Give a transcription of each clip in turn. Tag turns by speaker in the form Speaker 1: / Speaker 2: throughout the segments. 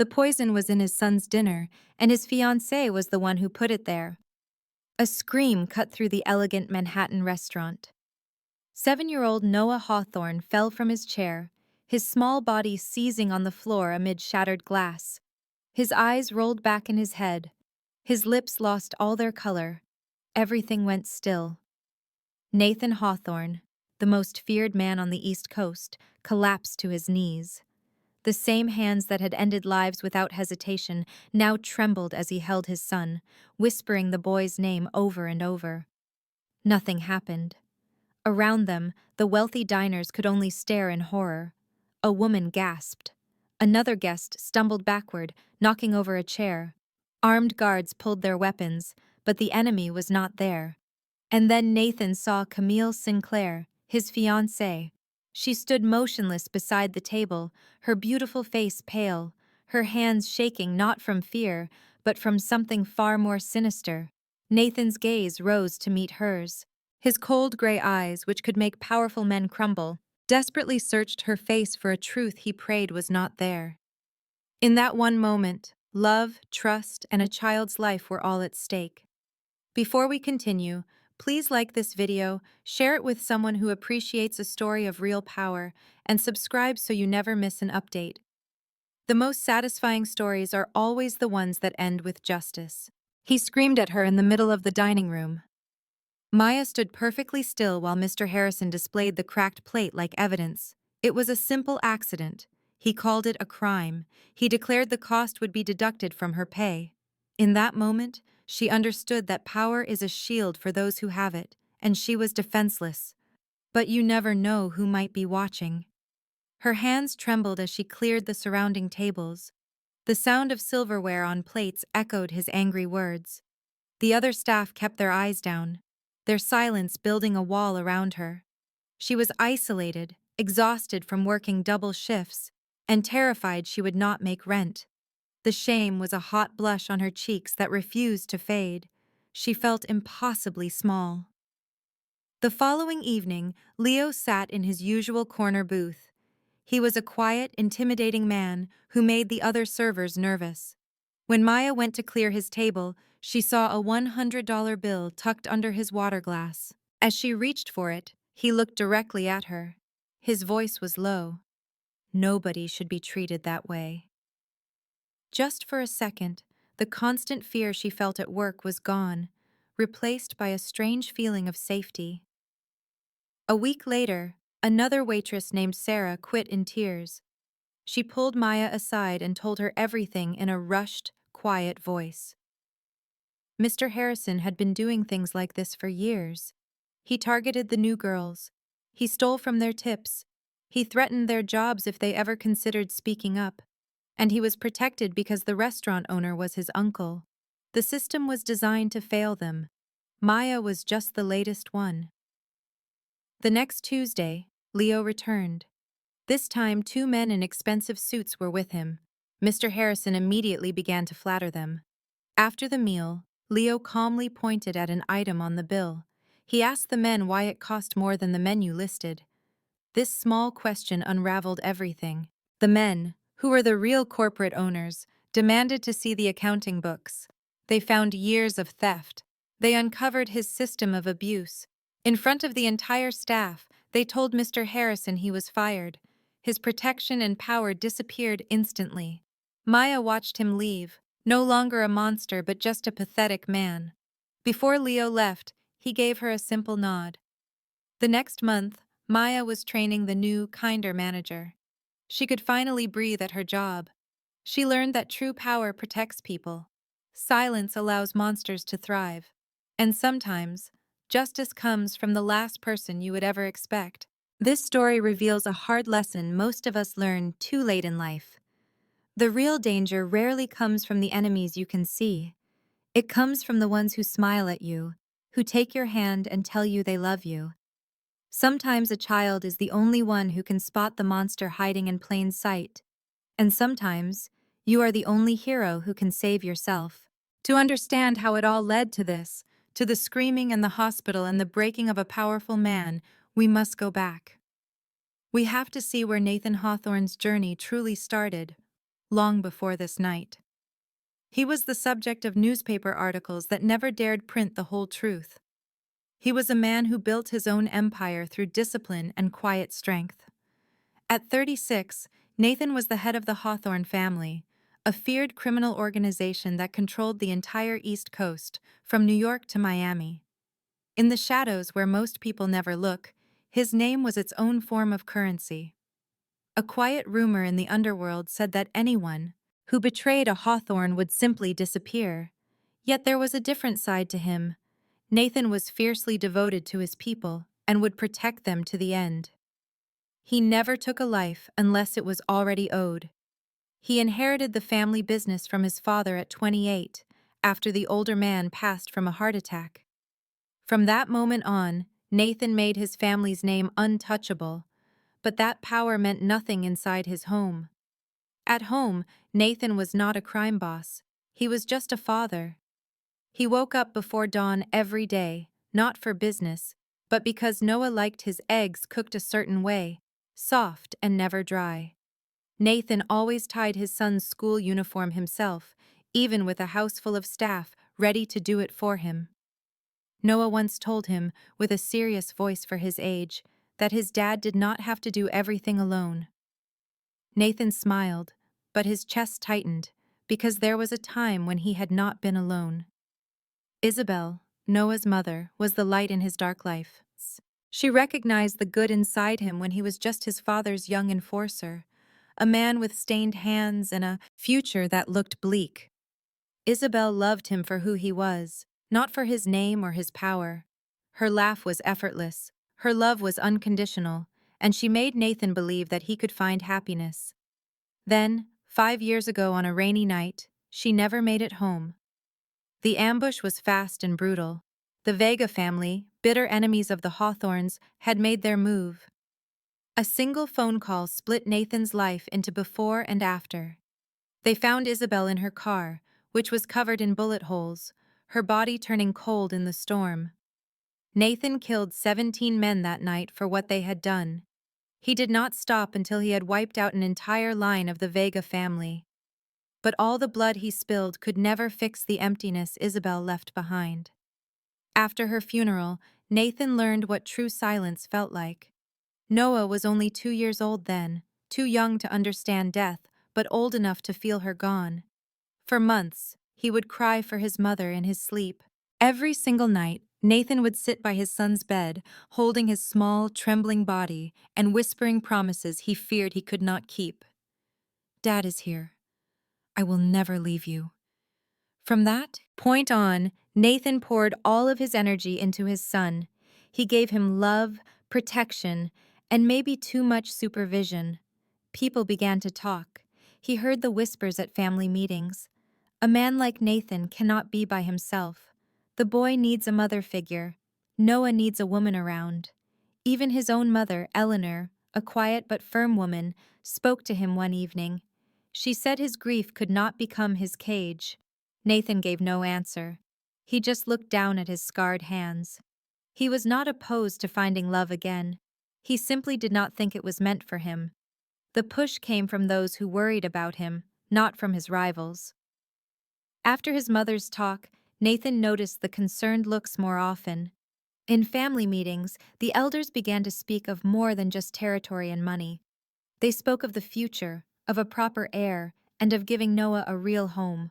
Speaker 1: The poison was in his son's dinner, and his fiancée was the one who put it there. A scream cut through the elegant Manhattan restaurant. 7-year-old Noah Hawthorne fell from his chair, his small body seizing on the floor amid shattered glass. His eyes rolled back in his head. His lips lost all their color. Everything went still. Nathan Hawthorne, the most feared man on the East Coast, collapsed to his knees. The same hands that had ended lives without hesitation now trembled as he held his son, whispering the boy's name over and over. Nothing happened. Around them, the wealthy diners could only stare in horror. A woman gasped. Another guest stumbled backward, knocking over a chair. Armed guards pulled their weapons, but the enemy was not there. And then Nathan saw Camille Sinclair, his fiancée. She stood motionless beside the table, her beautiful face pale, her hands shaking not from fear, but from something far more sinister. Nathan's gaze rose to meet hers. His cold gray eyes, which could make powerful men crumble, desperately searched her face for a truth he prayed was not there. In that one moment, love, trust, and a child's life were all at stake. Before we continue, please like this video, share it with someone who appreciates a story of real power, and subscribe so you never miss an update. The most satisfying stories are always the ones that end with justice. He screamed at her in the middle of the dining room. Maya stood perfectly still while Mr. Harrison displayed the cracked plate like evidence. It was a simple accident. He called it a crime. He declared the cost would be deducted from her pay. In that moment, she understood that power is a shield for those who have it, and she was defenseless. But you never know who might be watching. Her hands trembled as she cleared the surrounding tables. The sound of silverware on plates echoed his angry words. The other staff kept their eyes down, their silence building a wall around her. She was isolated, exhausted from working double shifts, and terrified she would not make rent. The shame was a hot blush on her cheeks that refused to fade. She felt impossibly small. The following evening, Leo sat in his usual corner booth. He was a quiet, intimidating man who made the other servers nervous. When Maya went to clear his table, she saw a $100 bill tucked under his water glass. As she reached for it, he looked directly at her. His voice was low. Nobody should be treated that way. Just for a second, the constant fear she felt at work was gone, replaced by a strange feeling of safety. A week later, another waitress named Sarah quit in tears. She pulled Maya aside and told her everything in a rushed, quiet voice. Mr. Harrison had been doing things like this for years. He targeted the new girls. He stole from their tips. He threatened their jobs if they ever considered speaking up. And he was protected because the restaurant owner was his uncle. The system was designed to fail them. Maya was just the latest one. The next Tuesday, Leo returned. This time, 2 men in expensive suits were with him. Mr. Harrison immediately began to flatter them. After the meal, Leo calmly pointed at an item on the bill. He asked the men why it cost more than the menu listed. This small question unraveled everything. The men, who were the real corporate owners, demanded to see the accounting books. They found years of theft. They uncovered his system of abuse. In front of the entire staff, they told Mr. Harrison he was fired. His protection and power disappeared instantly. Maya watched him leave, no longer a monster but just a pathetic man. Before Leo left, he gave her a simple nod. The next month, Maya was training the new, kinder manager. She could finally breathe at her job. She learned that true power protects people. Silence allows monsters to thrive. And sometimes, justice comes from the last person you would ever expect. This story reveals a hard lesson most of us learn too late in life. The real danger rarely comes from the enemies you can see. It comes from the ones who smile at you, who take your hand and tell you they love you. Sometimes a child is the only one who can spot the monster hiding in plain sight. And sometimes, you are the only hero who can save yourself. To understand how it all led to this, to the screaming in the hospital and the breaking of a powerful man, we must go back. We have to see where Nathan Hawthorne's journey truly started. long before this night. He was the subject of newspaper articles that never dared print the whole truth. He was a man who built his own empire through discipline and quiet strength. At 36, Nathan was the head of the Hawthorne family, a feared criminal organization that controlled the entire East Coast, from New York to Miami. In the shadows where most people never look, his name was its own form of currency. A quiet rumor in the underworld said that anyone who betrayed a Hawthorne would simply disappear. Yet there was a different side to him. Nathan was fiercely devoted to his people and would protect them to the end. He never took a life unless it was already owed. He inherited the family business from his father at 28, after the older man passed from a heart attack. From that moment on, Nathan made his family's name untouchable, but that power meant nothing inside his home. At home, Nathan was not a crime boss. He was just a father. He woke up before dawn every day, not for business, but because Noah liked his eggs cooked a certain way, soft and never dry. Nathan always tied his son's school uniform himself, even with a house full of staff ready to do it for him. Noah once told him, with a serious voice for his age, that his dad did not have to do everything alone. Nathan smiled, but his chest tightened, because there was a time when he had not been alone. Isabel, Noah's mother, was the light in his dark life. She recognized the good inside him when he was just his father's young enforcer, a man with stained hands and a future that looked bleak. Isabel loved him for who he was, not for his name or his power. Her laugh was effortless, her love was unconditional, and she made Nathan believe that he could find happiness. Then, 5 years ago on a rainy night, she never made it home. The ambush was fast and brutal. The Vega family, bitter enemies of the Hawthorns, had made their move. A single phone call split Nathan's life into before and after. They found Isabel in her car, which was covered in bullet holes, her body turning cold in the storm. Nathan killed 17 men that night for what they had done. He did not stop until he had wiped out an entire line of the Vega family. But all the blood he spilled could never fix the emptiness Isabel left behind. After her funeral, Nathan learned what true silence felt like. Noah was only 2 years old then, too young to understand death, but old enough to feel her gone. For months, he would cry for his mother in his sleep. Every single night, Nathan would sit by his son's bed, holding his small, trembling body and whispering promises he feared he could not keep. "Dad is here. I will never leave you." From that point on, Nathan poured all of his energy into his son. He gave him love, protection, and maybe too much supervision. People began to talk. He heard the whispers at family meetings. A man like Nathan cannot be by himself. The boy needs a mother figure. Noah needs a woman around. Even his own mother, Eleanor, a quiet but firm woman, spoke to him one evening. She said his grief could not become his cage. Nathan gave no answer. He just looked down at his scarred hands. He was not opposed to finding love again. He simply did not think it was meant for him. The push came from those who worried about him, not from his rivals. After his mother's talk, Nathan noticed the concerned looks more often. In family meetings, the elders began to speak of more than just territory and money. They spoke of the future, of a proper heir, and of giving Noah a real home.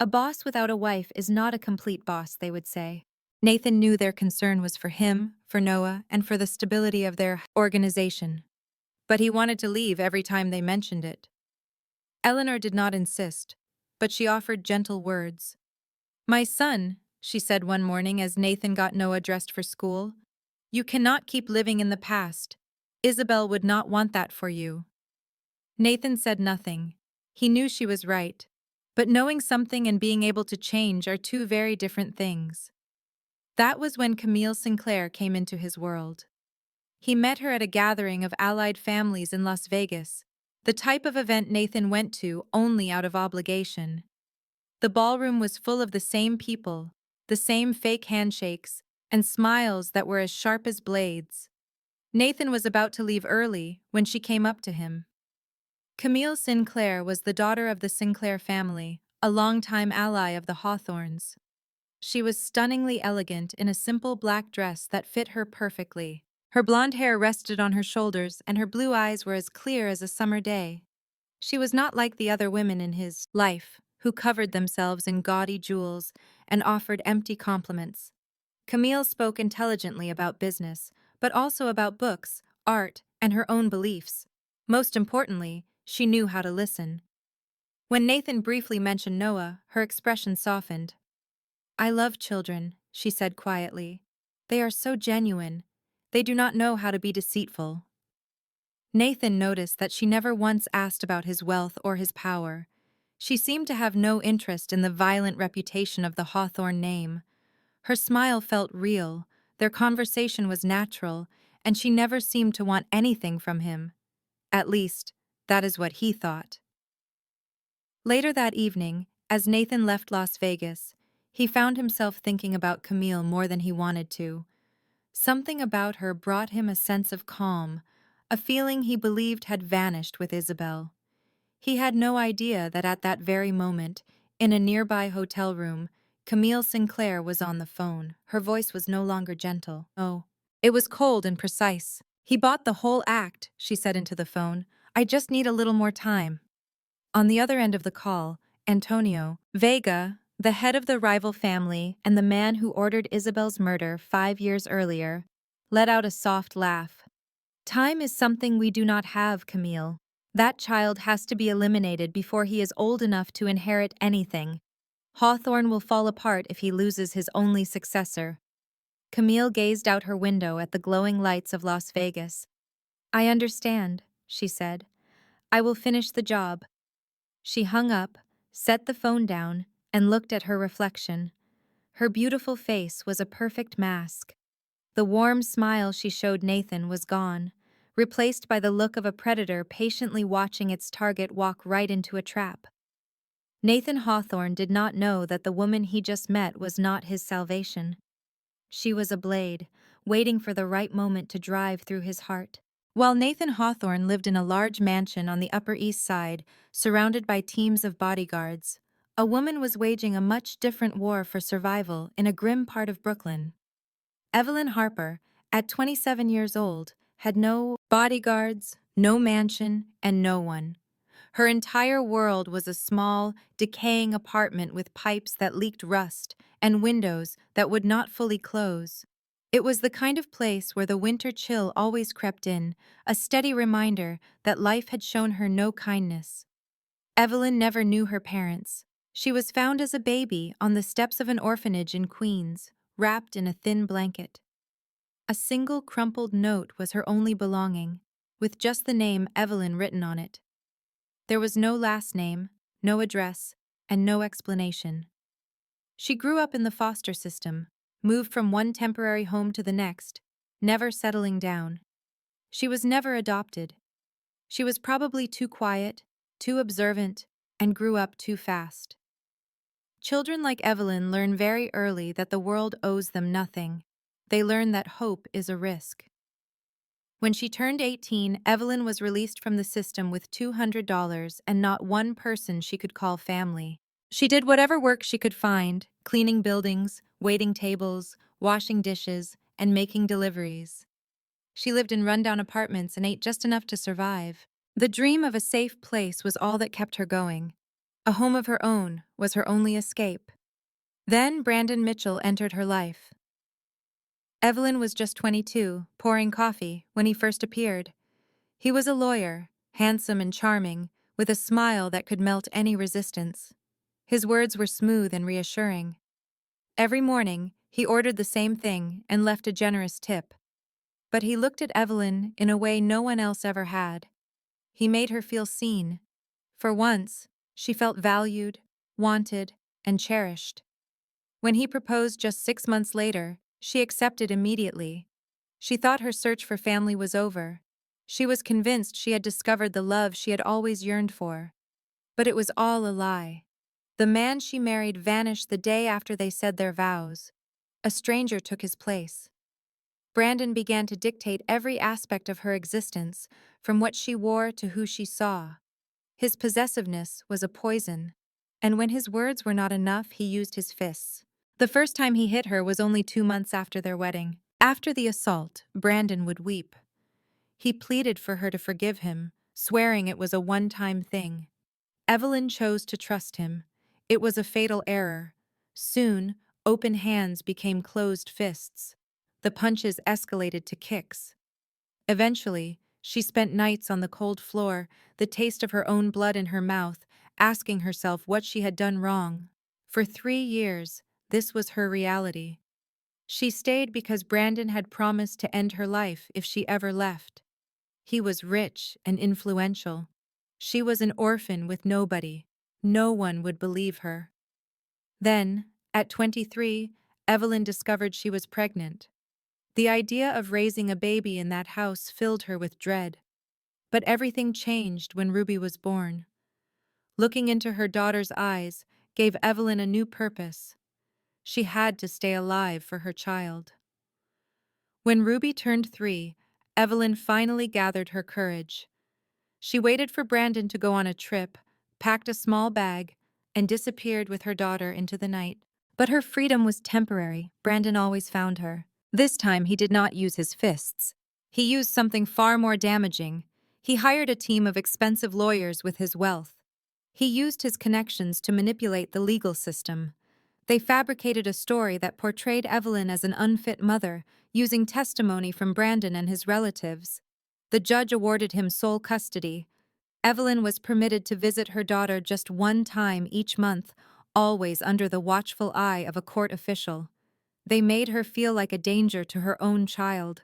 Speaker 1: A boss without a wife is not a complete boss, they would say. Nathan knew their concern was for him, for Noah, and for the stability of their organization. But he wanted to leave every time they mentioned it. Eleanor did not insist, but she offered gentle words. "My son," she said one morning as Nathan got Noah dressed for school, "you cannot keep living in the past. Isabel would not want that for you." Nathan said nothing. He knew she was right. But knowing something and being able to change are two very different things. That was when Camille Sinclair came into his world. He met her at a gathering of allied families in Las Vegas, the type of event Nathan went to only out of obligation. The ballroom was full of the same people, the same fake handshakes, and smiles that were as sharp as blades. Nathan was about to leave early when she came up to him. Camille Sinclair was the daughter of the Sinclair family, a longtime ally of the Hawthorns. She was stunningly elegant in a simple black dress that fit her perfectly. Her blonde hair rested on her shoulders, and her blue eyes were as clear as a summer day. She was not like the other women in his life, who covered themselves in gaudy jewels and offered empty compliments. Camille spoke intelligently about business, but also about books, art, and her own beliefs. Most importantly, she knew how to listen. When Nathan briefly mentioned Noah, her expression softened. "I love children," she said quietly. "They are so genuine. They do not know how to be deceitful." Nathan noticed that she never once asked about his wealth or his power. She seemed to have no interest in the violent reputation of the Hawthorne name. Her smile felt real, their conversation was natural, and she never seemed to want anything from him. At least, that is what he thought. Later that evening, as Nathan left Las Vegas, he found himself thinking about Camille more than he wanted to. Something about her brought him a sense of calm, a feeling he believed had vanished with Isabel. He had no idea that at that very moment, in a nearby hotel room, Camille Sinclair was on the phone. Her voice was no longer gentle. Oh, it was cold and precise. "He bought the whole act," she said into the phone. "I just need a little more time." On the other end of the call, Antonio Vega, the head of the rival family and the man who ordered Isabel's murder 5 years earlier, let out a soft laugh. "Time is something we do not have, Camille. That child has to be eliminated before he is old enough to inherit anything. Hawthorne will fall apart if he loses his only successor." Camille gazed out her window at the glowing lights of Las Vegas. "I understand," she said. "I will finish the job." She hung up, set the phone down, and looked at her reflection. Her beautiful face was a perfect mask. The warm smile she showed Nathan was gone, replaced by the look of a predator patiently watching its target walk right into a trap. Nathan Hawthorne did not know that the woman he just met was not his salvation. She was a blade, waiting for the right moment to drive through his heart. While Nathan Hawthorne lived in a large mansion on the Upper East Side, surrounded by teams of bodyguards, a woman was waging a much different war for survival in a grim part of Brooklyn. Evelyn Harper, at 27 years old, had no bodyguards, no mansion, and no one. Her entire world was a small, decaying apartment with pipes that leaked rust and windows that would not fully close. It was the kind of place where the winter chill always crept in, a steady reminder that life had shown her no kindness. Evelyn never knew her parents. She was found as a baby on the steps of an orphanage in Queens, wrapped in a thin blanket. A single crumpled note was her only belonging, with just the name Evelyn written on it. There was no last name, no address, and no explanation. She grew up in the foster system, moved from one temporary home to the next, never settling down. She was never adopted. She was probably too quiet, too observant, and grew up too fast. Children like Evelyn learn very early that the world owes them nothing. They learn that hope is a risk. When she turned 18, Evelyn was released from the system with $200 and not one person she could call family. She did whatever work she could find, cleaning buildings, waiting tables, washing dishes, and making deliveries. She lived in rundown apartments and ate just enough to survive. The dream of a safe place was all that kept her going. A home of her own was her only escape. Then Brandon Mitchell entered her life. Evelyn was just 22, pouring coffee, when he first appeared. He was a lawyer, handsome and charming, with a smile that could melt any resistance. His words were smooth and reassuring. Every morning, he ordered the same thing and left a generous tip. But he looked at Evelyn in a way no one else ever had. He made her feel seen. For once, she felt valued, wanted, and cherished. When he proposed just 6 months later, she accepted immediately. She thought her search for family was over. She was convinced she had discovered the love she had always yearned for. But it was all a lie. The man she married vanished the day after they said their vows. A stranger took his place. Brandon began to dictate every aspect of her existence, from what she wore to who she saw. His possessiveness was a poison, and when his words were not enough, he used his fists. The first time he hit her was only 2 months after their wedding. After the assault, Brandon would weep. He pleaded for her to forgive him, swearing it was a one-time thing. Evelyn chose to trust him. It was a fatal error. Soon, open hands became closed fists. The punches escalated to kicks. Eventually, she spent nights on the cold floor, the taste of her own blood in her mouth, asking herself what she had done wrong. For 3 years, this was her reality. She stayed because Brandon had promised to end her life if she ever left. He was rich and influential. She was an orphan with nobody. No one would believe her. Then, at 23, Evelyn discovered she was pregnant. The idea of raising a baby in that house filled her with dread. But everything changed when Ruby was born. Looking into her daughter's eyes gave Evelyn a new purpose. She had to stay alive for her child. When Ruby turned 3, Evelyn finally gathered her courage. She waited for Brandon to go on a trip, packed a small bag, and disappeared with her daughter into the night. But her freedom was temporary. Brandon always found her. This time he did not use his fists. He used something far more damaging. He hired a team of expensive lawyers with his wealth. He used his connections to manipulate the legal system. They fabricated a story that portrayed Evelyn as an unfit mother, using testimony from Brandon and his relatives. The judge awarded him sole custody. Evelyn was permitted to visit her daughter just one time each month, always under the watchful eye of a court official. They made her feel like a danger to her own child.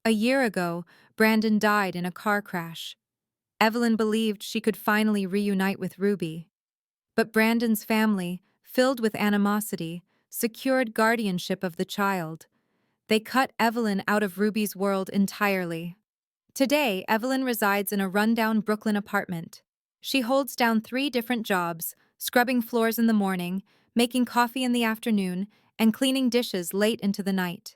Speaker 1: A year ago, Brandon died in a car crash. Evelyn believed she could finally reunite with Ruby. But Brandon's family, filled with animosity, secured guardianship of the child. They cut Evelyn out of Ruby's world entirely. Today, Evelyn resides in a rundown Brooklyn apartment. She holds down 3 different jobs, scrubbing floors in the morning, making coffee in the afternoon, and cleaning dishes late into the night.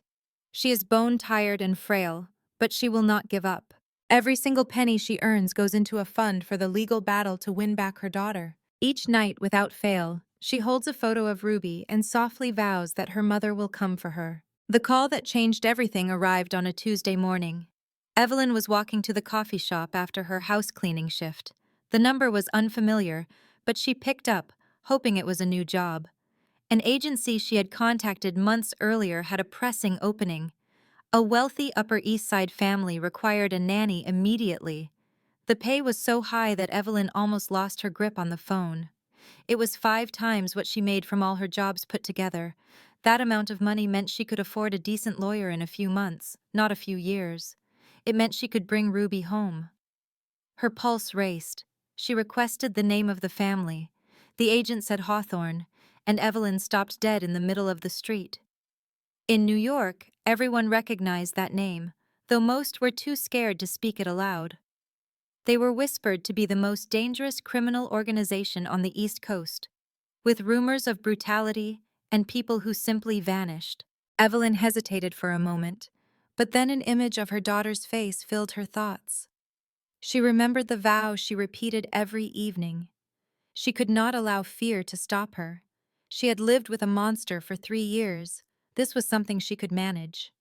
Speaker 1: She is bone-tired and frail, but she will not give up. Every single penny she earns goes into a fund for the legal battle to win back her daughter. Each night, without fail, she holds a photo of Ruby and softly vows that her mother will come for her. The call that changed everything arrived on a Tuesday morning. Evelyn was walking to the coffee shop after her house cleaning shift. The number was unfamiliar, but she picked up, hoping it was a new job. An agency she had contacted months earlier had a pressing opening. A wealthy Upper East Side family required a nanny immediately. The pay was so high that Evelyn almost lost her grip on the phone. It was 5 times what she made from all her jobs put together. That amount of money meant she could afford a decent lawyer in a few months, not a few years. It meant she could bring Ruby home. Her pulse raced. She requested the name of the family. The agent said Hawthorne, and Evelyn stopped dead in the middle of the street. In New York, everyone recognized that name, though most were too scared to speak it aloud. They were whispered to be the most dangerous criminal organization on the East Coast, with rumors of brutality and people who simply vanished. Evelyn hesitated for a moment, but then an image of her daughter's face filled her thoughts. She remembered the vow she repeated every evening. She could not allow fear to stop her. She had lived with a monster for 3 years. This was something she could manage.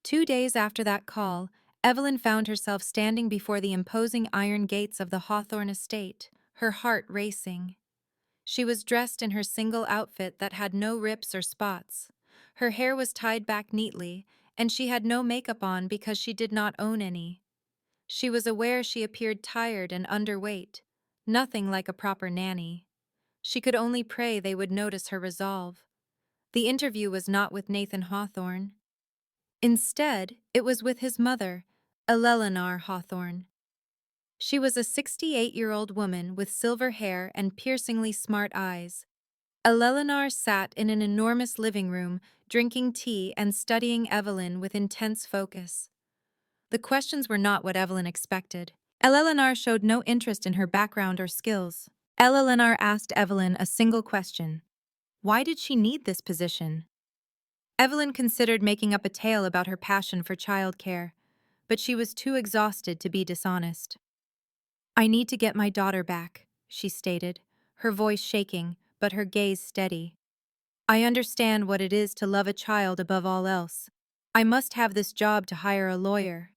Speaker 1: 2 days after that call, Evelyn found herself standing before the imposing iron gates of the Hawthorne estate, her heart racing. She was dressed in her single outfit that had no rips or spots. Her hair was tied back neatly, and she had no makeup on because she did not own any. She was aware she appeared tired and underweight, nothing like a proper nanny. She could only pray they would notice her resolve. The interview was not with Nathan Hawthorne. Instead, it was with his mother, Eleanor Hawthorne. She was a 68-year-old woman with silver hair and piercingly smart eyes. Eleanor sat in an enormous living room, drinking tea and studying Evelyn with intense focus. The questions were not what Evelyn expected. Eleanor showed no interest in her background or skills. Eleanor asked Evelyn a single question. Why did she need this position? Evelyn considered making up a tale about her passion for childcare, but she was too exhausted to be dishonest. I need to get my daughter back, she stated, her voice shaking, but her gaze steady. I understand what it is to love a child above all else. I must have this job to hire a lawyer.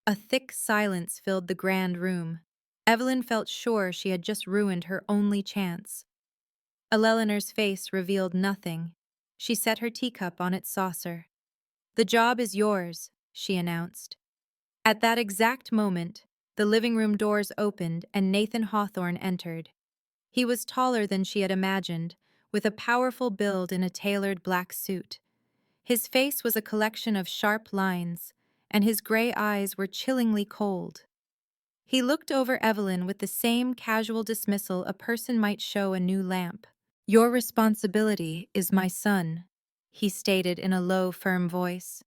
Speaker 1: A thick silence filled the grand room. Evelyn felt sure she had just ruined her only chance. Eleanor's face revealed nothing. She set her teacup on its saucer. The job is yours, she announced. At that exact moment, the living room doors opened and Nathan Hawthorne entered. He was taller than she had imagined, with a powerful build in a tailored black suit. His face was a collection of sharp lines, and his gray eyes were chillingly cold. He looked over Evelyn with the same casual dismissal a person might show a new lamp. Your responsibility is my son, he stated in a low, firm voice.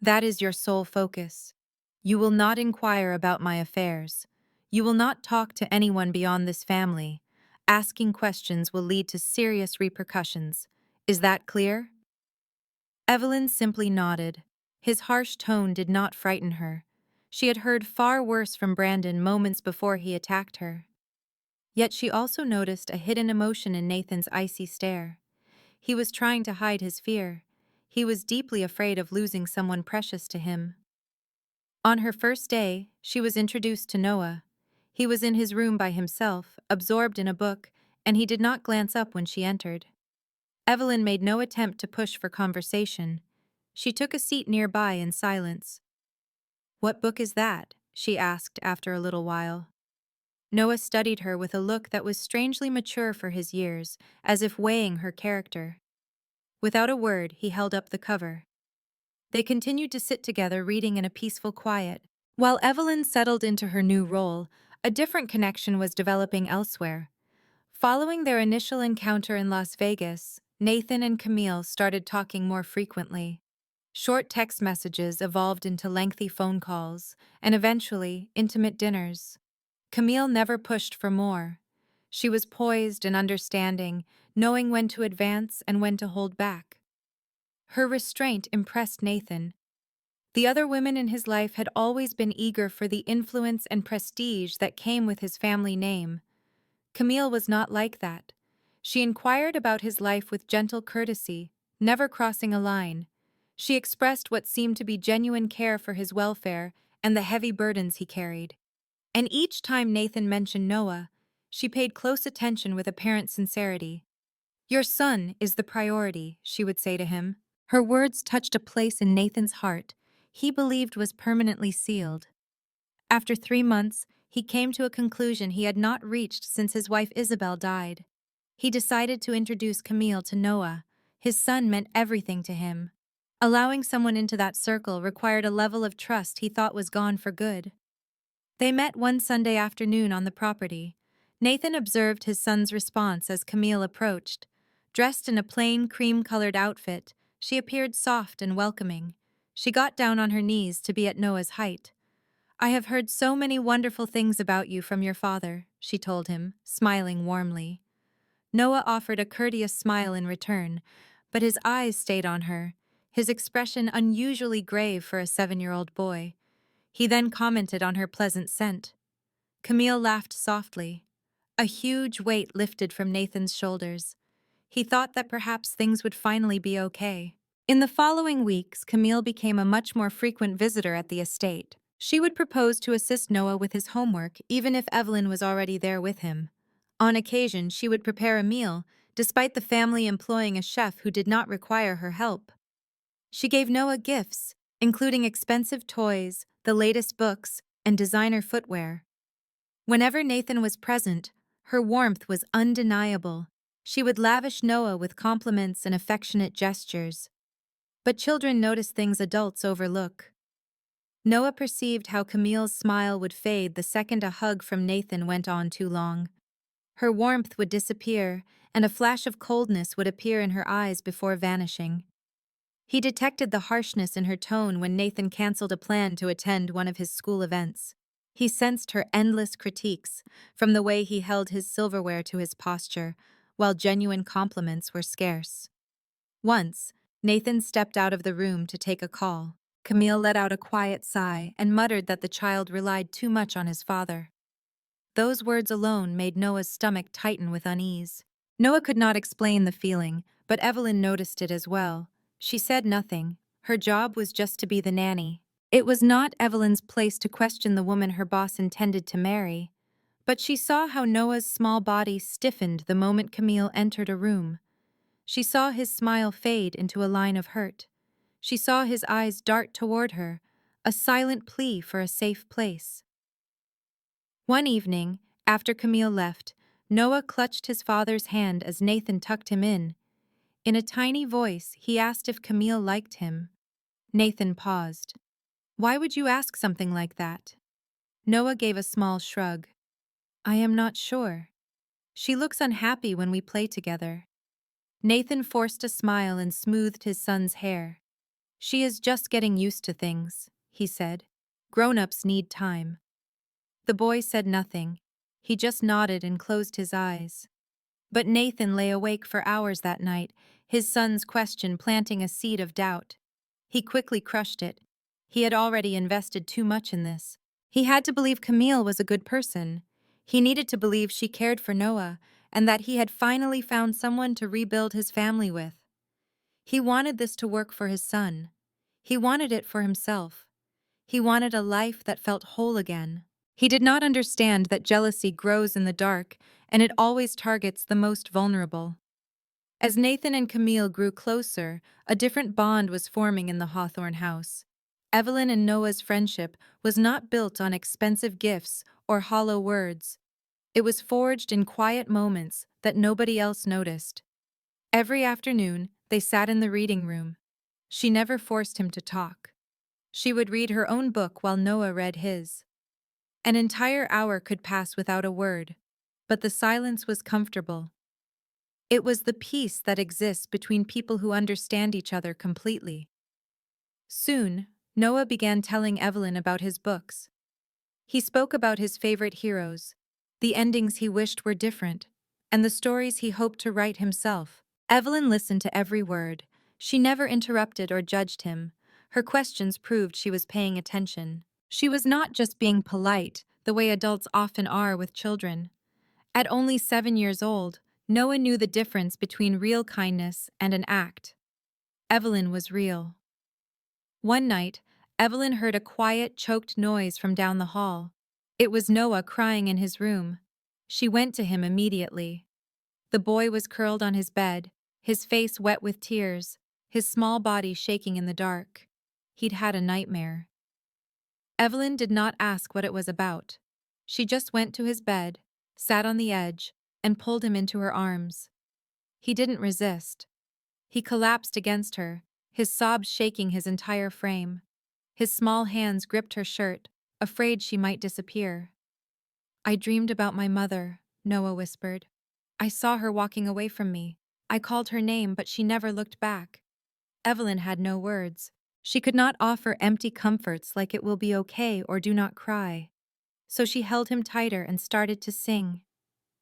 Speaker 1: That is your sole focus. You will not inquire about my affairs. You will not talk to anyone beyond this family. Asking questions will lead to serious repercussions. Is that clear? Evelyn simply nodded. His harsh tone did not frighten her. She had heard far worse from Brandon moments before he attacked her. Yet she also noticed a hidden emotion in Nathan's icy stare. He was trying to hide his fear. He was deeply afraid of losing someone precious to him. On her first day, she was introduced to Noah. He was in his room by himself, absorbed in a book, and he did not glance up when she entered. Evelyn made no attempt to push for conversation. She took a seat nearby in silence. What book is that? She asked after a little while. Noah studied her with a look that was strangely mature for his years, as if weighing her character. Without a word, he held up the cover. They continued to sit together reading in a peaceful quiet. While Evelyn settled into her new role, a different connection was developing elsewhere. Following their initial encounter in Las Vegas, Nathan and Camille started talking more frequently. Short text messages evolved into lengthy phone calls, and eventually, intimate dinners. Camille never pushed for more. She was poised and understanding, knowing when to advance and when to hold back. Her restraint impressed Nathan. The other women in his life had always been eager for the influence and prestige that came with his family name. Camille was not like that. She inquired about his life with gentle courtesy, never crossing a line. She expressed what seemed to be genuine care for his welfare and the heavy burdens he carried. And each time Nathan mentioned Noah, she paid close attention with apparent sincerity. Your son is the priority, she would say to him. Her words touched a place in Nathan's heart he believed was permanently sealed. After 3 months, he came to a conclusion he had not reached since his wife Isabel died. He decided to introduce Camille to Noah. His son meant everything to him. Allowing someone into that circle required a level of trust he thought was gone for good. They met one Sunday afternoon on the property. Nathan observed his son's response as Camille approached. Dressed in a plain cream-colored outfit, she appeared soft and welcoming. She got down on her knees to be at Noah's height. I have heard so many wonderful things about you from your father, she told him, smiling warmly. Noah offered a courteous smile in return, but his eyes stayed on her, his expression unusually grave for a 7-year-old boy. He then commented on her pleasant scent. Camille laughed softly. A huge weight lifted from Nathan's shoulders. He thought that perhaps things would finally be okay. In the following weeks, Camille became a much more frequent visitor at the estate. She would propose to assist Noah with his homework, even if Evelyn was already there with him. On occasion, she would prepare a meal, despite the family employing a chef who did not require her help. She gave Noah gifts, including expensive toys, the latest books, and designer footwear. Whenever Nathan was present, her warmth was undeniable. She would lavish Noah with compliments and affectionate gestures. But children notice things adults overlook. Noah perceived how Camille's smile would fade the second a hug from Nathan went on too long. Her warmth would disappear, and a flash of coldness would appear in her eyes before vanishing. He detected the harshness in her tone when Nathan canceled a plan to attend one of his school events. He sensed her endless critiques, from the way he held his silverware to his posture, while genuine compliments were scarce. Once, Nathan stepped out of the room to take a call. Camille let out a quiet sigh and muttered that the child relied too much on his father. Those words alone made Noah's stomach tighten with unease. Noah could not explain the feeling, but Evelyn noticed it as well. She said nothing. Her job was just to be the nanny. It was not Evelyn's place to question the woman her boss intended to marry. But she saw how Noah's small body stiffened the moment Camille entered a room. She saw his smile fade into a line of hurt. She saw his eyes dart toward her, a silent plea for a safe place. One evening, after Camille left, Noah clutched his father's hand as Nathan tucked him in. In a tiny voice, he asked if Camille liked him. Nathan paused. "Why would you ask something like that?" Noah gave a small shrug. "I am not sure. She looks unhappy when we play together." Nathan forced a smile and smoothed his son's hair. "She is just getting used to things," he said. "Grown-ups need time." The boy said nothing. He just nodded and closed his eyes. But Nathan lay awake for hours that night, his son's question planting a seed of doubt. He quickly crushed it. He had already invested too much in this. He had to believe Camille was a good person. He needed to believe she cared for Noah, and that he had finally found someone to rebuild his family with. He wanted this to work for his son. He wanted it for himself. He wanted a life that felt whole again. He did not understand that jealousy grows in the dark, and it always targets the most vulnerable. As Nathan and Camille grew closer, a different bond was forming in the Hawthorne house. Evelyn and Noah's friendship was not built on expensive gifts or hollow words. It was forged in quiet moments that nobody else noticed. Every afternoon, they sat in the reading room. She never forced him to talk. She would read her own book while Noah read his. An entire hour could pass without a word, but the silence was comfortable. It was the peace that exists between people who understand each other completely. Soon, Noah began telling Evelyn about his books. He spoke about his favorite heroes, the endings he wished were different, and the stories he hoped to write himself. Evelyn listened to every word. She never interrupted or judged him. Her questions proved she was paying attention. She was not just being polite, the way adults often are with children. At only 7 years old, Noah knew the difference between real kindness and an act. Evelyn was real. One night, Evelyn heard a quiet, choked noise from down the hall. It was Noah crying in his room. She went to him immediately. The boy was curled on his bed, his face wet with tears, his small body shaking in the dark. He'd had a nightmare. Evelyn did not ask what it was about. She just went to his bed, sat on the edge, and pulled him into her arms. He didn't resist. He collapsed against her, his sobs shaking his entire frame. His small hands gripped her shirt, afraid she might disappear. "I dreamed about my mother," Noah whispered. "I saw her walking away from me. I called her name, but she never looked back." Evelyn had no words. She could not offer empty comforts like "it will be okay" or "do not cry." So she held him tighter and started to sing.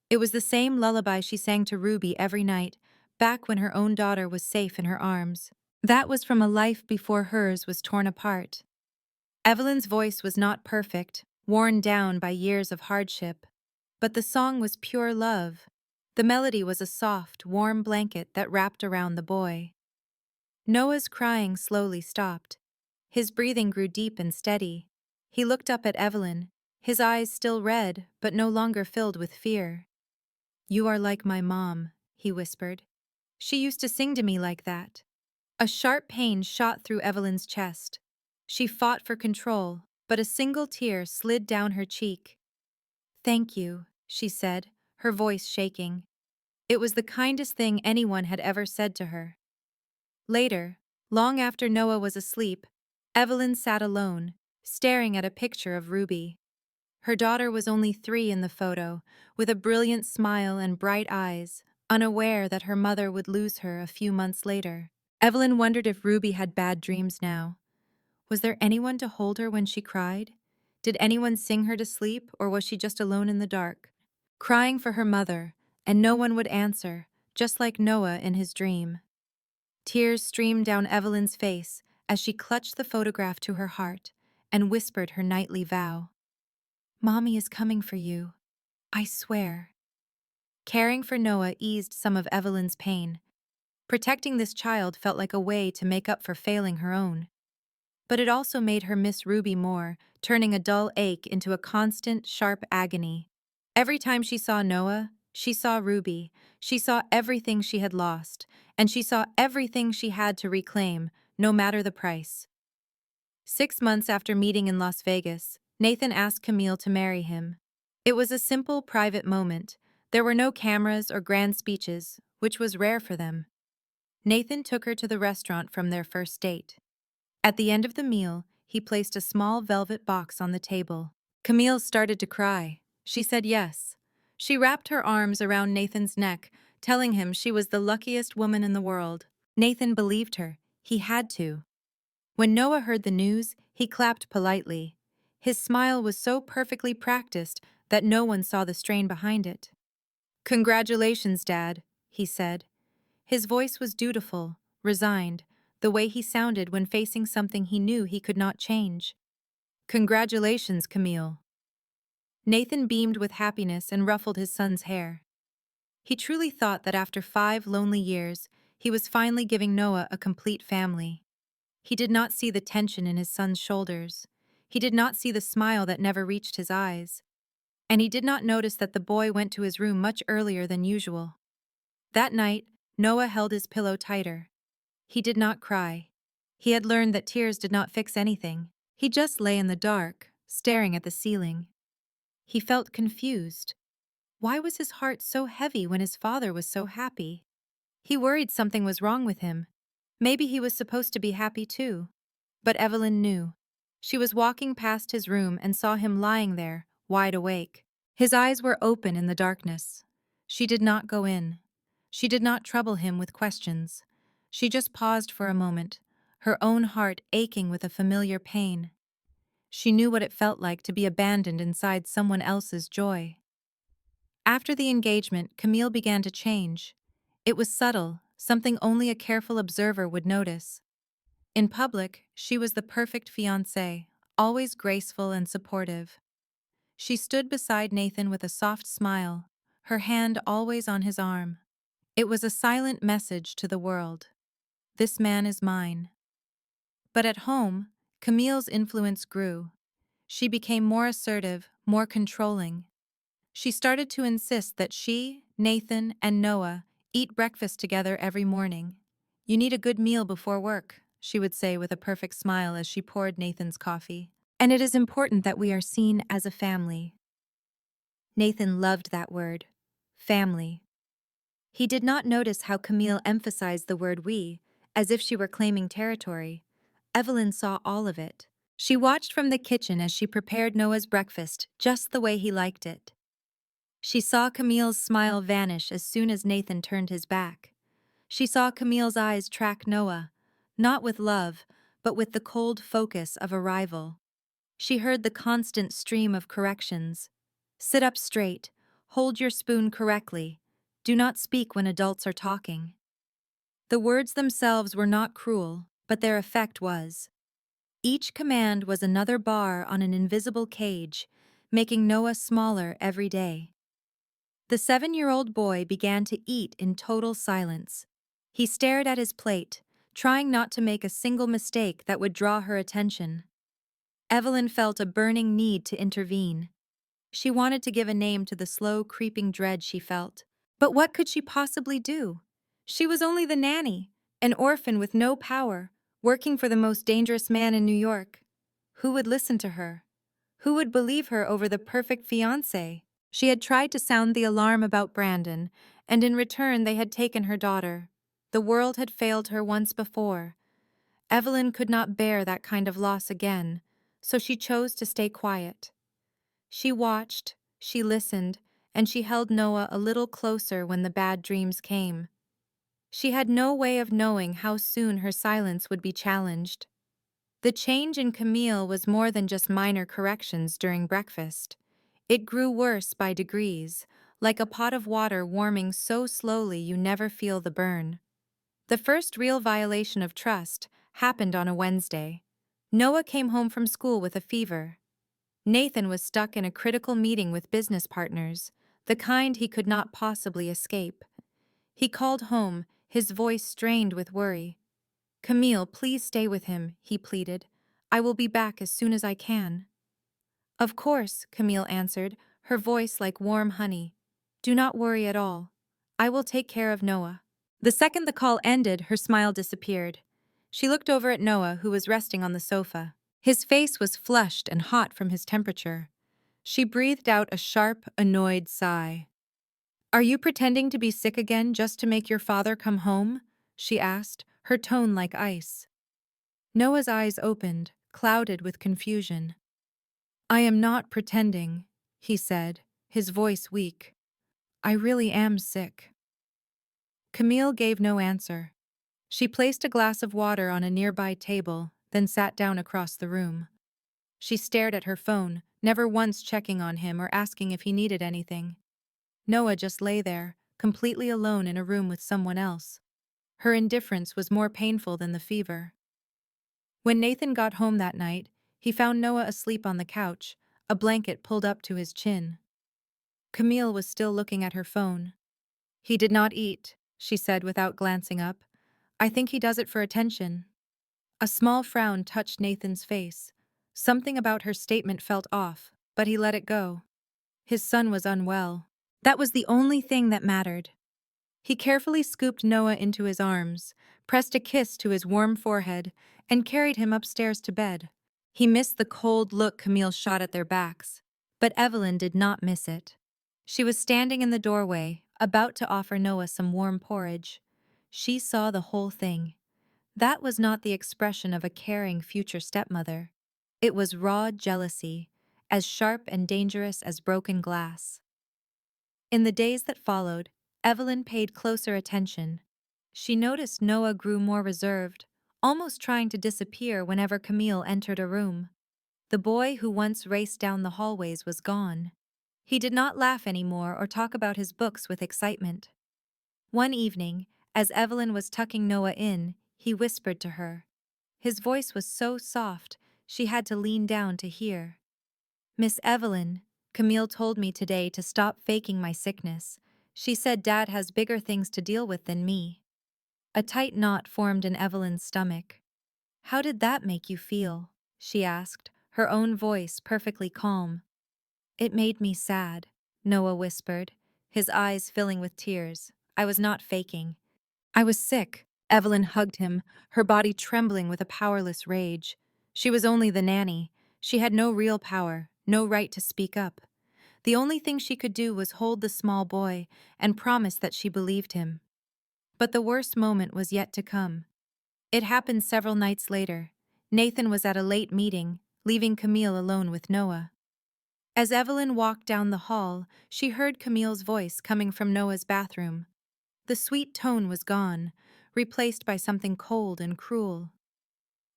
Speaker 1: It was the same lullaby she sang to Ruby every night, back when her own daughter was safe in her arms. That was from a life before hers was torn apart. Evelyn's voice was not perfect, worn down by years of hardship, but the song was pure love. The melody was a soft, warm blanket that wrapped around the boy. Noah's crying slowly stopped. His breathing grew deep and steady. He looked up at Evelyn, his eyes still red but no longer filled with fear. "You are like my mom," he whispered. "She used to sing to me like that." A sharp pain shot through Evelyn's chest. She fought for control, but a single tear slid down her cheek. "Thank you," she said, her voice shaking. It was the kindest thing anyone had ever said to her. Later, long after Noah was asleep, Evelyn sat alone, staring at a picture of Ruby. Her daughter was only 3 in the photo, with a brilliant smile and bright eyes, unaware that her mother would lose her a few months later. Evelyn wondered if Ruby had bad dreams now. Was there anyone to hold her when she cried? Did anyone sing her to sleep, or was she just alone in the dark, crying for her mother, and no one would answer, just like Noah in his dream? Tears streamed down Evelyn's face as she clutched the photograph to her heart and whispered her nightly vow. "Mommy is coming for you." I swear. Caring for Noah eased some of Evelyn's pain. Protecting this child felt like a way to make up for failing her own. But it also made her miss Ruby more, turning a dull ache into a constant, sharp agony. Every time she saw Noah, she saw Ruby, she saw everything she had lost, and she saw everything she had to reclaim, no matter the price. 6 months after meeting in Las Vegas, Nathan asked Camille to marry him. It was a simple, private moment. There were no cameras or grand speeches, which was rare for them. Nathan took her to the restaurant from their first date. At the end of the meal, he placed a small velvet box on the table. Camille started to cry. She said yes. She wrapped her arms around Nathan's neck, telling him she was the luckiest woman in the world. Nathan believed her. He had to. When Noah heard the news, he clapped politely. His smile was so perfectly practiced that no one saw the strain behind it. "Congratulations, Dad," he said. His voice was dutiful, resigned, the way he sounded when facing something he knew he could not change. "Congratulations, Camille." Nathan beamed with happiness and ruffled his son's hair. He truly thought that after 5 lonely years, he was finally giving Noah a complete family. He did not see the tension in his son's shoulders. He did not see the smile that never reached his eyes. And he did not notice that the boy went to his room much earlier than usual. That night, Noah held his pillow tighter. He did not cry. He had learned that tears did not fix anything. He just lay in the dark, staring at the ceiling. He felt confused. Why was his heart so heavy when his father was so happy? He worried something was wrong with him. Maybe he was supposed to be happy too. But Evelyn knew. She was walking past his room and saw him lying there, wide awake. His eyes were open in the darkness. She did not go in. She did not trouble him with questions. She just paused for a moment, her own heart aching with a familiar pain. She knew what it felt like to be abandoned inside someone else's joy. After the engagement, Camille began to change. It was subtle, something only a careful observer would notice. In public, she was the perfect fiancée, always graceful and supportive. She stood beside Nathan with a soft smile, her hand always on his arm. It was a silent message to the world. This man is mine. But at home, Camille's influence grew. She became more assertive, more controlling. She started to insist that she, Nathan, and Noah eat breakfast together every morning. "You need a good meal before work," she would say with a perfect smile as she poured Nathan's coffee. "And it is important that we are seen as a family." Nathan loved that word, family. He did not notice how Camille emphasized the word we, as if she were claiming territory. Evelyn saw all of it. She watched from the kitchen as she prepared Noah's breakfast just the way he liked it. She saw Camille's smile vanish as soon as Nathan turned his back. She saw Camille's eyes track Noah, not with love, but with the cold focus of a rival. She heard the constant stream of corrections. "Sit up straight. Hold your spoon correctly. Do not speak when adults are talking." The words themselves were not cruel, but their effect was. Each command was another bar on an invisible cage, making Noah smaller every day. The 7-year-old boy began to eat in total silence. He stared at his plate, trying not to make a single mistake that would draw her attention. Evelyn felt a burning need to intervene. She wanted to give a name to the slow, creeping dread she felt. But what could she possibly do? She was only the nanny, an orphan with no power, working for the most dangerous man in New York. Who would listen to her? Who would believe her over the perfect fiancé? She had tried to sound the alarm about Brandon, and in return they had taken her daughter. The world had failed her once before. Evelyn could not bear that kind of loss again, so she chose to stay quiet. She watched, she listened, and she held Noah a little closer when the bad dreams came. She had no way of knowing how soon her silence would be challenged. The change in Camille was more than just minor corrections during breakfast. It grew worse by degrees, like a pot of water warming so slowly you never feel the burn. The first real violation of trust happened on a Wednesday. Noah came home from school with a fever. Nathan was stuck in a critical meeting with business partners. the kind he could not possibly escape. He called home, his voice strained with worry. "Camille, please stay with him," he pleaded. "I will be back as soon as I can." "Of course," Camille answered, her voice like warm honey. "Do not worry at all. I will take care of Noah." The second the call ended, her smile disappeared. She looked over at Noah, who was resting on the sofa. His face was flushed and hot from his temperature. She breathed out a sharp, annoyed sigh. "Are you pretending to be sick again just to make your father come home?" she asked, her tone like ice. Noah's eyes opened, clouded with confusion. "I am not pretending," he said, his voice weak. "I really am sick." Camille gave no answer. She placed a glass of water on a nearby table, then sat down across the room. She stared at her phone, never once checking on him or asking if he needed anything. Noah just lay there, completely alone in a room with someone else. Her indifference was more painful than the fever. When Nathan got home that night, he found Noah asleep on the couch, a blanket pulled up to his chin. Camille was still looking at her phone. "He did not eat," she said without glancing up. "I think he does it for attention." A small frown touched Nathan's face. Something about her statement felt off, but he let it go. His son was unwell. That was the only thing that mattered. He carefully scooped Noah into his arms, pressed a kiss to his warm forehead, and carried him upstairs to bed. He missed the cold look Camille shot at their backs, but Evelyn did not miss it. She was standing in the doorway, about to offer Noah some warm porridge. She saw the whole thing. That was not the expression of a caring future stepmother. It was raw jealousy, as sharp and dangerous as broken glass. In the days that followed, Evelyn paid closer attention. She noticed Noah grew more reserved, almost trying to disappear whenever Camille entered a room. The boy who once raced down the hallways was gone. He did not laugh anymore or talk about his books with excitement. One evening, as Evelyn was tucking Noah in, he whispered to her. His voice was so soft, she had to lean down to hear. "Miss Evelyn, Camille told me today to stop faking my sickness. She said Dad has bigger things to deal with than me." A tight knot formed in Evelyn's stomach. "How did that make you feel?" she asked, her own voice perfectly calm. "It made me sad," Noah whispered, his eyes filling with tears. "I was not faking. I was sick." Evelyn hugged him, her body trembling with a powerless rage. She was only the nanny. She had no real power, no right to speak up. The only thing she could do was hold the small boy and promise that she believed him. But the worst moment was yet to come. It happened several nights later. Nathan was at a late meeting, leaving Camille alone with Noah. As Evelyn walked down the hall, she heard Camille's voice coming from Noah's bathroom. The sweet tone was gone, replaced by something cold and cruel.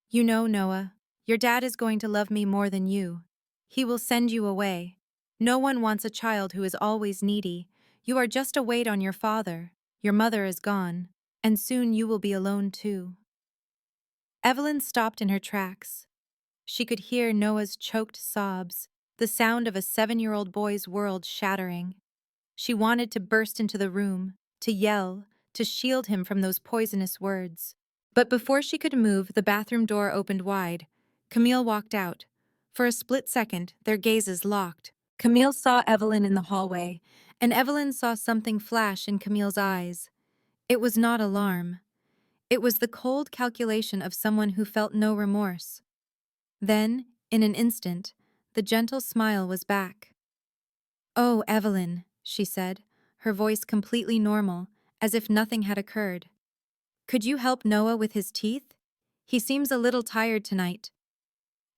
Speaker 1: "You know, Noah, your dad is going to love me more than you. He will send you away. No one wants a child who is always needy. You are just a weight on your father. Your mother is gone, and soon you will be alone too." Evelyn stopped in her tracks. She could hear Noah's choked sobs, the sound of a 7-year-old boy's world shattering. She wanted to burst into the room, to yell, to shield him from those poisonous words. But before she could move, the bathroom door opened wide. Camille walked out. For a split second, their gazes locked. Camille saw Evelyn in the hallway, and Evelyn saw something flash in Camille's eyes. It was not alarm. It was the cold calculation of someone who felt no remorse. Then, in an instant, the gentle smile was back. "Oh, Evelyn," she said, her voice completely normal, as if nothing had occurred. "Could you help Noah with his teeth? He seems a little tired tonight."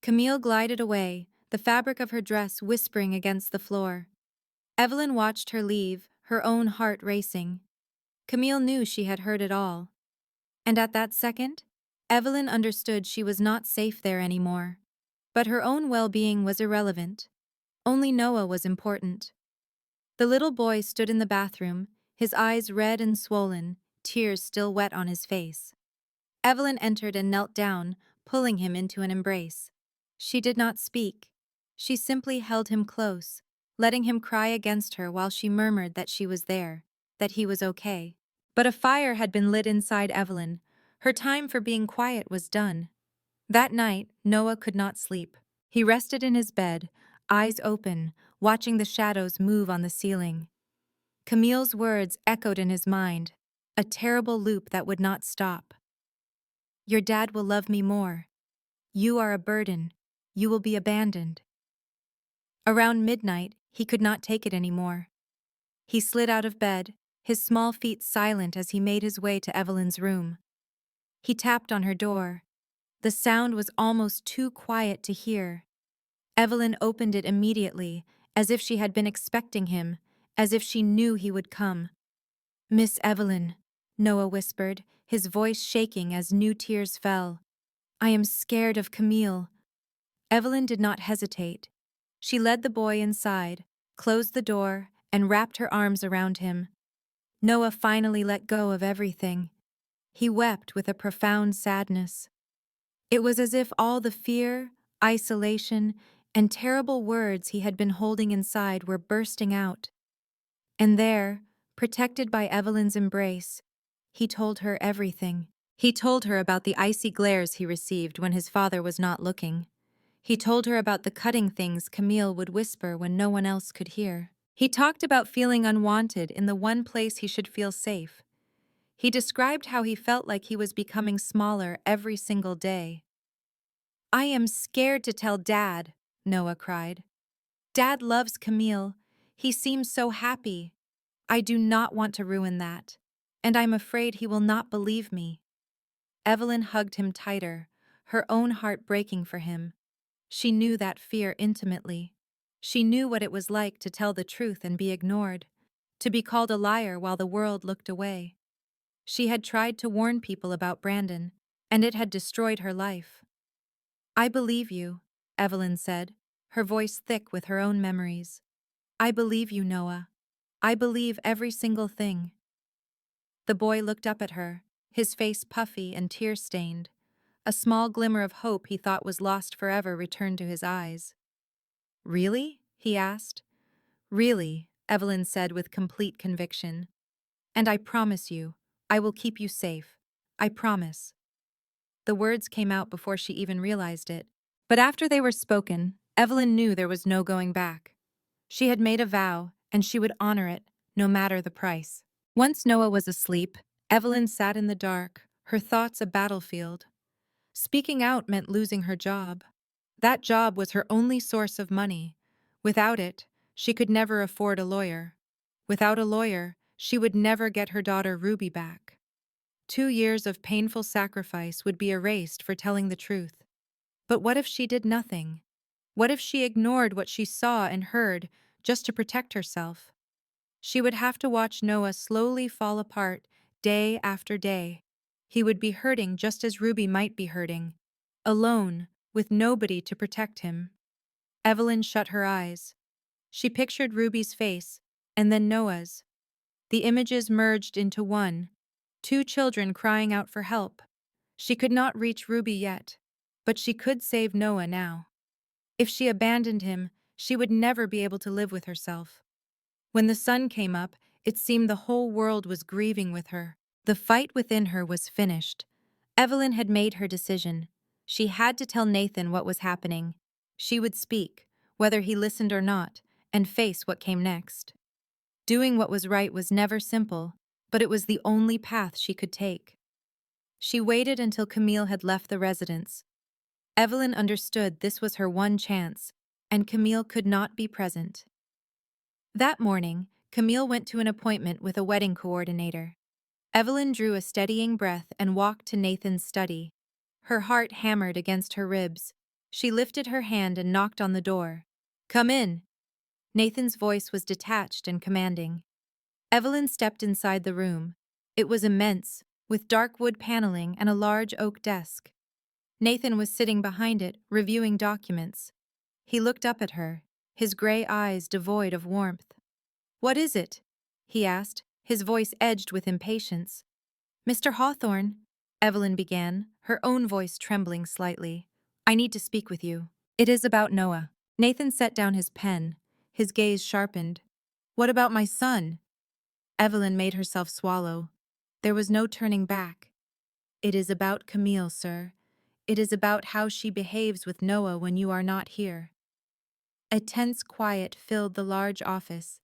Speaker 1: Camille glided away, the fabric of her dress whispering against the floor. Evelyn watched her leave, her own heart racing. Camille knew she had heard it all. And at that second, Evelyn understood she was not safe there anymore. But her own well-being was irrelevant. Only Noah was important. The little boy stood in the bathroom, his eyes red and swollen, tears still wet on his face. Evelyn entered and knelt down, pulling him into an embrace. She did not speak. She simply held him close, letting him cry against her while she murmured that she was there, that he was okay. But a fire had been lit inside Evelyn. Her time for being quiet was done. That night, Noah could not sleep. He rested in his bed, eyes open, watching the shadows move on the ceiling. Camille's words echoed in his mind, a terrible loop that would not stop. Your dad will love me more. You are a burden. You will be abandoned. Around midnight, he could not take it anymore. He slid out of bed, his small feet silent as he made his way to Evelyn's room. He tapped on her door. The sound was almost too quiet to hear. Evelyn opened it immediately, as if she had been expecting him, as if she knew he would come. Miss Evelyn, Noah whispered, his voice shaking as new tears fell. I am scared of Camille. Evelyn did not hesitate. She led the boy inside, closed the door, and wrapped her arms around him. Noah finally let go of everything. He wept with a profound sadness. It was as if all the fear, isolation, and terrible words he had been holding inside were bursting out. And there, protected by Evelyn's embrace, he told her everything. He told her about the icy glares he received when his father was not looking. He told her about the cutting things Camille would whisper when no one else could hear. He talked about feeling unwanted in the one place he should feel safe. He described how he felt like he was becoming smaller every single day. I am scared to tell Dad, Noah cried. Dad loves Camille. He seems so happy. I do not want to ruin that, and I'm afraid he will not believe me. Evelyn hugged him tighter, her own heart breaking for him. She knew that fear intimately. She knew what it was like to tell the truth and be ignored, to be called a liar while the world looked away. She had tried to warn people about Brandon, and it had destroyed her life. I believe you, Evelyn said, her voice thick with her own memories. I believe you, Noah. I believe every single thing. The boy looked up at her, his face puffy and tear-stained. A small glimmer of hope he thought was lost forever returned to his eyes. Really? He asked. Really, Evelyn said with complete conviction. And I promise you, I will keep you safe. I promise. The words came out before she even realized it. But after they were spoken, Evelyn knew there was no going back. She had made a vow, and she would honor it, no matter the price. Once Noah was asleep, Evelyn sat in the dark, her thoughts a battlefield. Speaking out meant losing her job. That job was her only source of money. Without it, she could never afford a lawyer. Without a lawyer, she would never get her daughter Ruby back. 2 years of painful sacrifice would be erased for telling the truth. But what if she did nothing? What if she ignored what she saw and heard just to protect herself? She would have to watch Noah slowly fall apart day after day. He would be hurting just as Ruby might be hurting, alone, with nobody to protect him. Evelyn shut her eyes. She pictured Ruby's face, and then Noah's. The images merged into one, 2 children crying out for help. She could not reach Ruby yet, but she could save Noah now. If she abandoned him, she would never be able to live with herself. When the sun came up, it seemed the whole world was grieving with her. The fight within her was finished. Evelyn had made her decision. She had to tell Nathan what was happening. She would speak, whether he listened or not, and face what came next. Doing what was right was never simple, but it was the only path she could take. She waited until Camille had left the residence. Evelyn understood this was her one chance, and Camille could not be present. That morning, Camille went to an appointment with a wedding coordinator. Evelyn drew a steadying breath and walked to Nathan's study. Her heart hammered against her ribs. She lifted her hand and knocked on the door. Come in. Nathan's voice was detached and commanding. Evelyn stepped inside the room. It was immense, with dark wood paneling and a large oak desk. Nathan was sitting behind it, reviewing documents. He looked up at her, his gray eyes devoid of warmth. What is it? He asked, his voice edged with impatience. Mr. Hawthorne, Evelyn began, her own voice trembling slightly. I need to speak with you. It is about Noah. Nathan set down his pen, his gaze sharpened. "What about my son?" Evelyn made herself swallow. There was no turning back. "It is about Camille, sir. It is about how she behaves with Noah when you are not here." A tense quiet filled the large office.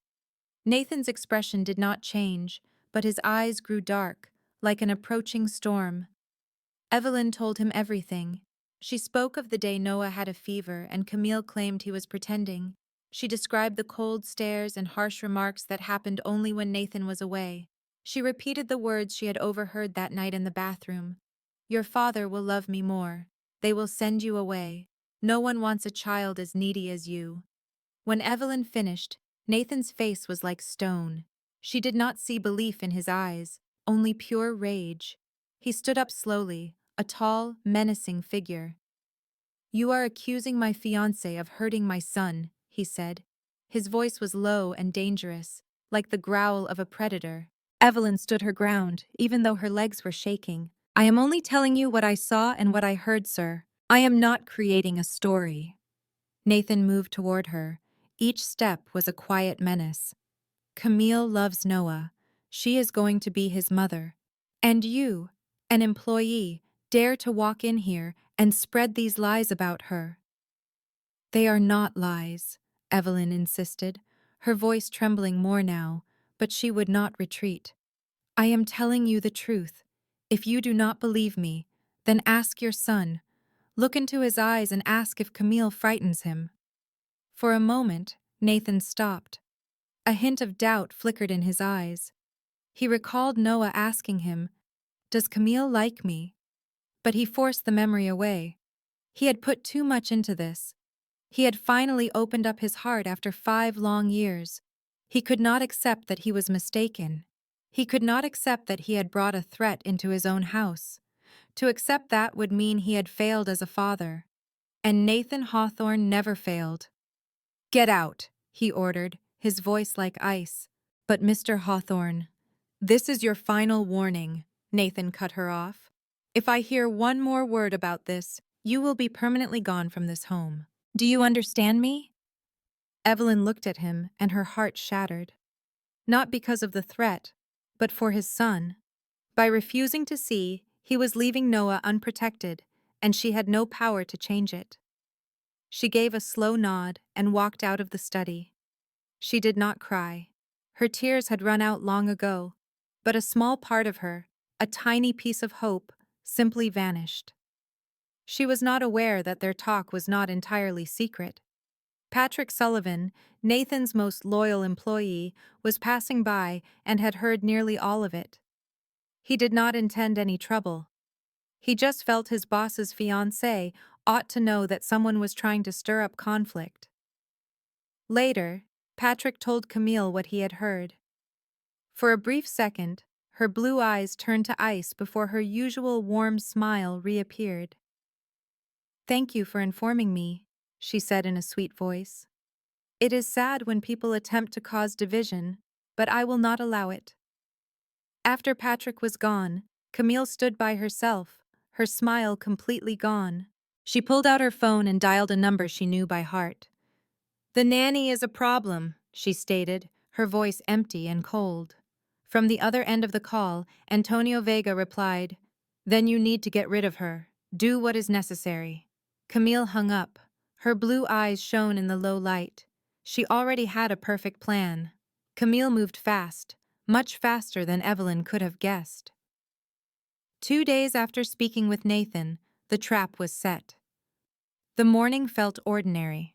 Speaker 1: Nathan's expression did not change, but his eyes grew dark, like an approaching storm. Evelyn told him everything. She spoke of the day Noah had a fever and Camille claimed he was pretending. She described the cold stares and harsh remarks that happened only when Nathan was away. She repeated the words she had overheard that night in the bathroom. "Your father will love me more. They will send you away. No one wants a child as needy as you." When Evelyn finished, Nathan's face was like stone. She did not see belief in his eyes, only pure rage. He stood up slowly, a tall, menacing figure. "You are accusing my fiancé of hurting my son," he said. His voice was low and dangerous, like the growl of a predator. Evelyn stood her ground, even though her legs were shaking. "I am only telling you what I saw and what I heard, sir. I am not creating a story." Nathan moved toward her. Each step was a quiet menace. "Camille loves Noah. She is going to be his mother. And you, an employee, dare to walk in here and spread these lies about her." "They are not lies," Evelyn insisted, her voice trembling more now, but she would not retreat. "I am telling you the truth. If you do not believe me, then ask your son. Look into his eyes and ask if Camille frightens him." For a moment, Nathan stopped. A hint of doubt flickered in his eyes. He recalled Noah asking him, "Does Camille like me?" But he forced the memory away. He had put too much into this. He had finally opened up his heart after 5 long years. He could not accept that he was mistaken. He could not accept that he had brought a threat into his own house. To accept that would mean he had failed as a father. And Nathan Hawthorne never failed. "Get out," he ordered, his voice like ice. "But Mr. Hawthorne, this is your final warning," Nathan cut her off. "If I hear one more word about this, you will be permanently gone from this home. Do you understand me?" Evelyn looked at him, and her heart shattered. Not because of the threat, but for his son. By refusing to see, he was leaving Noah unprotected, and she had no power to change it. She gave a slow nod and walked out of the study. She did not cry. Her tears had run out long ago, but a small part of her, a tiny piece of hope, simply vanished. She was not aware that their talk was not entirely secret. Patrick Sullivan, Nathan's most loyal employee, was passing by and had heard nearly all of it. He did not intend any trouble. He just felt his boss's fiancée ought to know that someone was trying to stir up conflict. Later, Patrick told Camille what he had heard. For a brief second, her blue eyes turned to ice before her usual warm smile reappeared. "Thank you for informing me," she said in a sweet voice. "It is sad when people attempt to cause division, but I will not allow it." After Patrick was gone, Camille stood by herself, her smile completely gone. She pulled out her phone and dialed a number she knew by heart. "The nanny is a problem," she stated, her voice empty and cold. From the other end of the call, Antonio Vega replied, "Then you need to get rid of her. Do what is necessary." Camille hung up. Her blue eyes shone in the low light. She already had a perfect plan. Camille moved fast, much faster than Evelyn could have guessed. 2 days after speaking with Nathan, the trap was set. The morning felt ordinary.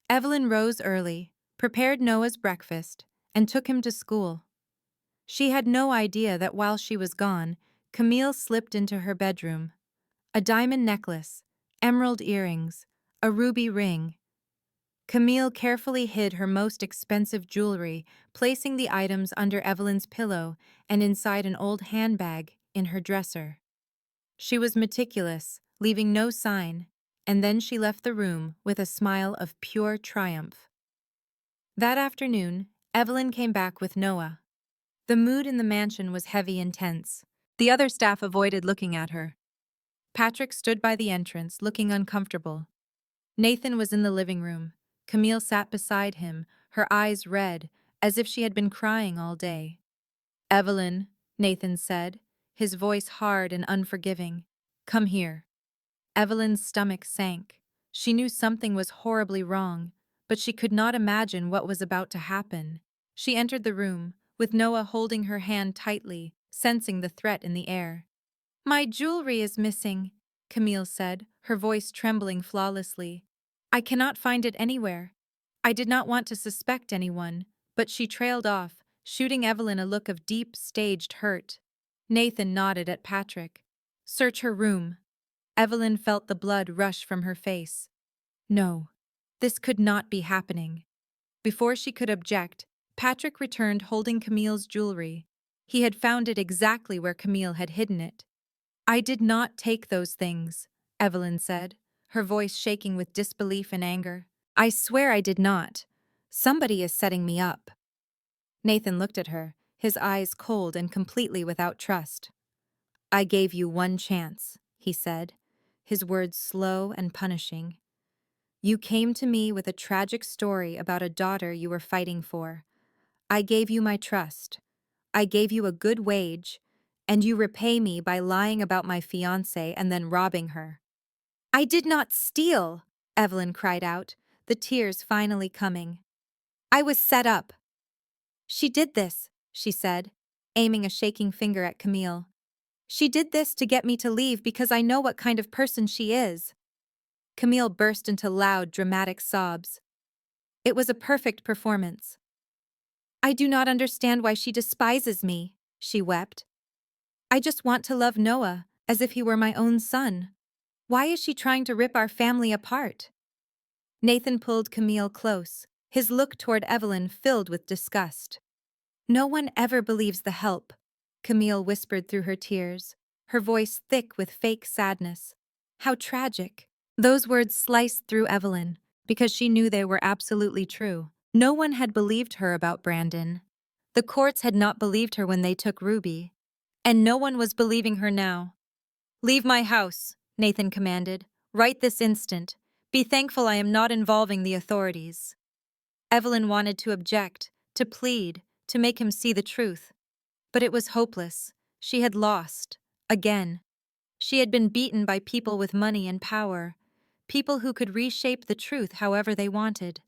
Speaker 1: Evelyn rose early, prepared Noah's breakfast, and took him to school. She had no idea that while she was gone, Camille slipped into her bedroom. A diamond necklace, emerald earrings, a ruby ring. Camille carefully hid her most expensive jewelry, placing the items under Evelyn's pillow and inside an old handbag in her dresser. She was meticulous, leaving no sign, and then she left the room with a smile of pure triumph. That afternoon, Evelyn came back with Noah. The mood in the mansion was heavy and tense. The other staff avoided looking at her. Patrick stood by the entrance, looking uncomfortable. Nathan was in the living room. Camille sat beside him, her eyes red, as if she had been crying all day. "Evelyn," Nathan said, his voice hard and unforgiving. "Come here." Evelyn's stomach sank. She knew something was horribly wrong, but she could not imagine what was about to happen. She entered the room, with Noah holding her hand tightly, sensing the threat in the air. "My jewelry is missing," Camille said, her voice trembling flawlessly. "I cannot find it anywhere." I did not want to suspect anyone, but she trailed off, shooting Evelyn a look of deep, staged hurt. Nathan nodded at Patrick. "Search her room." Evelyn felt the blood rush from her face. No, this could not be happening. Before she could object, Patrick returned holding Camille's jewelry. He had found it exactly where Camille had hidden it. "I did not take those things," Evelyn said, her voice shaking with disbelief and anger. "I swear I did not. Somebody is setting me up." Nathan looked at her, his eyes cold and completely without trust. "I gave you one chance," he said, his words slow and punishing. "You came to me with a tragic story about a daughter you were fighting for. I gave you my trust. I gave you a good wage, and you repay me by lying about my fiancée and then robbing her." "I did not steal," Evelyn cried out, the tears finally coming. "I was set up." "She did this," she said, aiming a shaking finger at Camille. "She did this to get me to leave because I know what kind of person she is." Camille burst into loud, dramatic sobs. It was a perfect performance. "I do not understand why she despises me," she wept. "I just want to love Noah, as if he were my own son. Why is she trying to rip our family apart?" Nathan pulled Camille close, his look toward Evelyn filled with disgust. "No one ever believes the help," Camille whispered through her tears, her voice thick with fake sadness. "How tragic." Those words sliced through Evelyn, because she knew they were absolutely true. No one had believed her about Brandon. The courts had not believed her when they took Ruby. And no one was believing her now. "Leave my house," Nathan commanded. "Right this instant. Be thankful I am not involving the authorities." Evelyn wanted to object, to plead, to make him see the truth. But it was hopeless. She had lost. Again. She had been beaten by people with money and power. People who could reshape the truth however they wanted.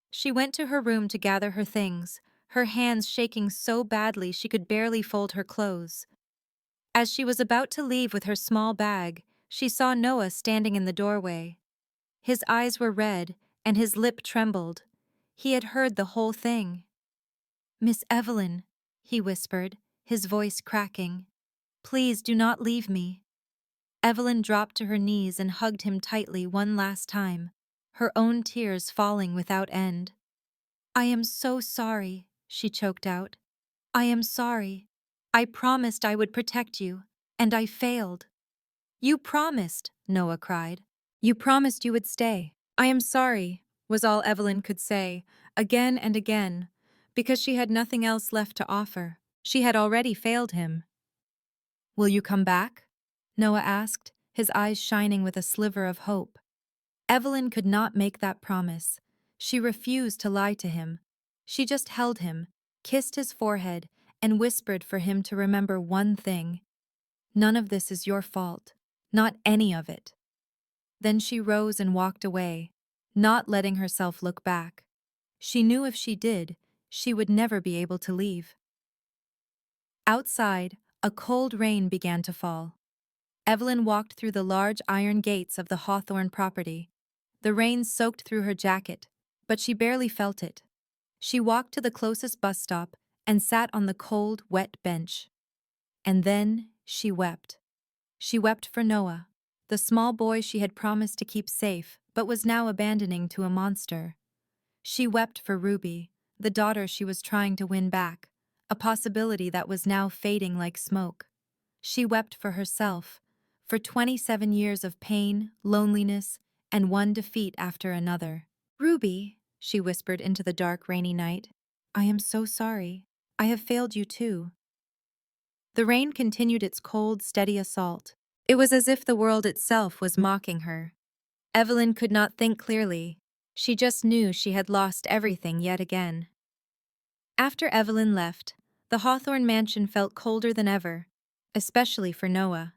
Speaker 1: She went to her room to gather her things, her hands shaking so badly she could barely fold her clothes. As she was about to leave with her small bag, she saw Noah standing in the doorway. His eyes were red, and his lip trembled. He had heard the whole thing. "Miss Evelyn," he whispered, his voice cracking. "Please do not leave me." Evelyn dropped to her knees and hugged him tightly one last time, her own tears falling without end. "I am so sorry," she choked out. "I am sorry. I promised I would protect you, and I failed." "You promised," Noah cried. "You promised you would stay." "I am sorry," was all Evelyn could say, again and again, because she had nothing else left to offer. She had already failed him. "Will you come back?" Noah asked, his eyes shining with a sliver of hope. Evelyn could not make that promise. She refused to lie to him. She just held him, kissed his forehead, and whispered for him to remember one thing. "None of this is your fault. Not any of it." Then she rose and walked away, not letting herself look back. She knew if she did, she would never be able to leave. Outside, a cold rain began to fall. Evelyn walked through the large iron gates of the Hawthorne property. The rain soaked through her jacket, but she barely felt it. She walked to the closest bus stop and sat on the cold, wet bench. And then she wept. She wept for Noah, the small boy she had promised to keep safe but was now abandoning to a monster. She wept for Ruby, the daughter she was trying to win back, a possibility that was now fading like smoke. She wept for herself, for 27 years of pain, loneliness, and one defeat after another. "Ruby," she whispered into the dark, rainy night, "I am so sorry. I have failed you too." The rain continued its cold, steady assault. It was as if the world itself was mocking her. Evelyn could not think clearly. She just knew she had lost everything yet again. After Evelyn left, the Hawthorne mansion felt colder than ever, especially for Noah.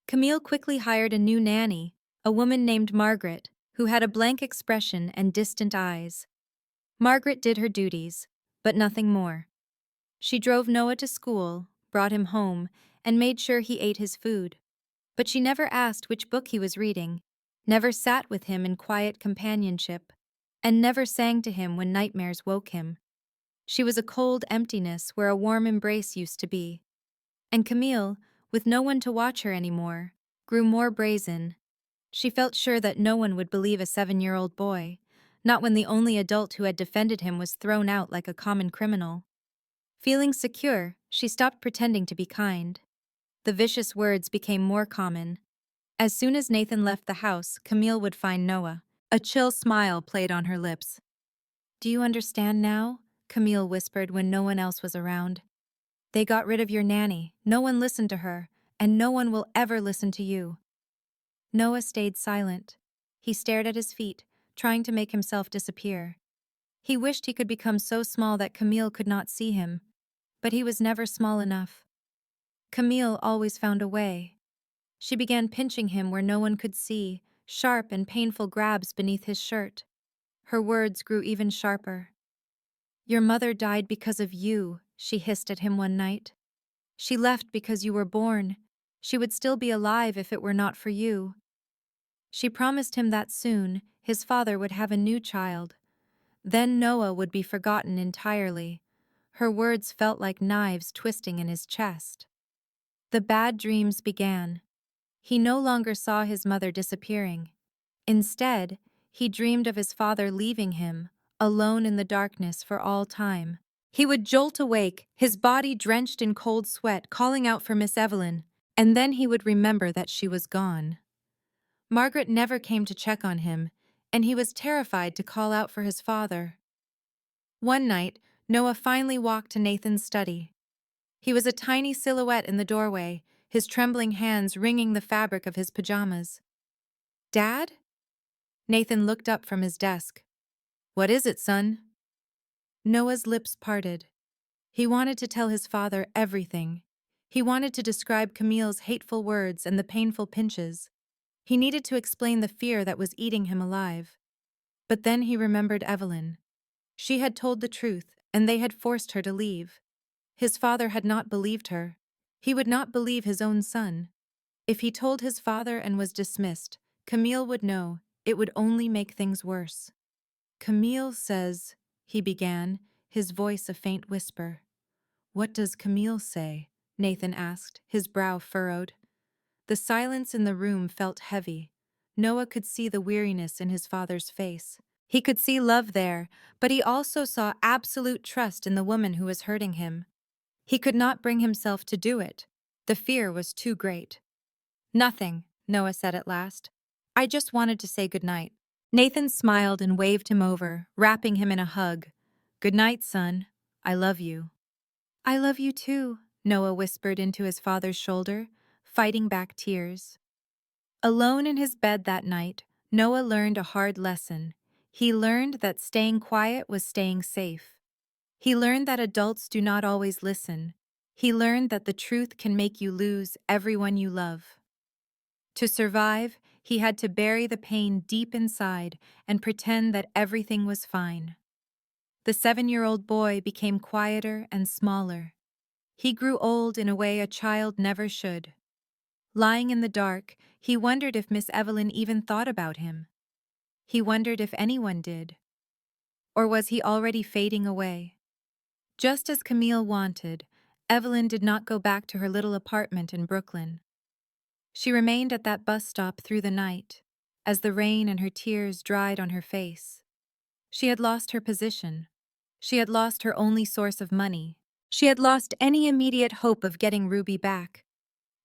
Speaker 1: Camille quickly hired a new nanny, a woman named Margaret, who had a blank expression and distant eyes. Margaret did her duties, but nothing more. She drove Noah to school, brought him home, and made sure he ate his food. But she never asked which book he was reading, never sat with him in quiet companionship, and never sang to him when nightmares woke him. She was a cold emptiness where a warm embrace used to be. And Camille, with no one to watch her anymore, grew more brazen. She felt sure that no one would believe a 7-year-old boy, not when the only adult who had defended him was thrown out like a common criminal. Feeling secure, she stopped pretending to be kind. The vicious words became more common. As soon as Nathan left the house, Camille would find Noah. A chill smile played on her lips. "Do you understand now?" Camille whispered when no one else was around. "They got rid of your nanny, no one listened to her, and no one will ever listen to you." Noah stayed silent. He stared at his feet, trying to make himself disappear. He wished he could become so small that Camille could not see him, but he was never small enough. Camille always found a way. She began pinching him where no one could see, sharp and painful grabs beneath his shirt. Her words grew even sharper. "Your mother died because of you," she hissed at him one night. "She left because you were born. She would still be alive if it were not for you." She promised him that soon, his father would have a new child. Then Noah would be forgotten entirely. Her words felt like knives twisting in his chest. The bad dreams began. He no longer saw his mother disappearing. Instead, he dreamed of his father leaving him, alone in the darkness for all time. He would jolt awake, his body drenched in cold sweat, calling out for Miss Evelyn, and then he would remember that she was gone. Margaret never came to check on him, and he was terrified to call out for his father. One night, Noah finally walked to Nathan's study. He was a tiny silhouette in the doorway, his trembling hands wringing the fabric of his pajamas. "Dad?" Nathan looked up from his desk. "What is it, son?" Noah's lips parted. He wanted to tell his father everything. He wanted to describe Camille's hateful words and the painful pinches. He needed to explain the fear that was eating him alive. But then he remembered Evelyn. She had told the truth, and they had forced her to leave. His father had not believed her. He would not believe his own son. If he told his father and was dismissed, Camille would know. It would only make things worse. "Camille says," he began, his voice a faint whisper. "What does Camille say?" Nathan asked, his brow furrowed. The silence in the room felt heavy. Noah could see the weariness in his father's face. He could see love there, but he also saw absolute trust in the woman who was hurting him. He could not bring himself to do it. The fear was too great. "Nothing," Noah said at last. "I just wanted to say goodnight." Nathan smiled and waved him over, wrapping him in a hug. "Good night, son. I love you." "I love you too," Noah whispered into his father's shoulder, fighting back tears. Alone in his bed that night, Noah learned a hard lesson. He learned that staying quiet was staying safe. He learned that adults do not always listen. He learned that the truth can make you lose everyone you love. To survive, he had to bury the pain deep inside and pretend that everything was fine. The 7-year-old boy became quieter and smaller. He grew old in a way a child never should. Lying in the dark, he wondered if Miss Evelyn even thought about him. He wondered if anyone did. Or was he already fading away? Just as Camille wanted, Evelyn did not go back to her little apartment in Brooklyn. She remained at that bus stop through the night, as the rain and her tears dried on her face. She had lost her position. She had lost her only source of money. She had lost any immediate hope of getting Ruby back.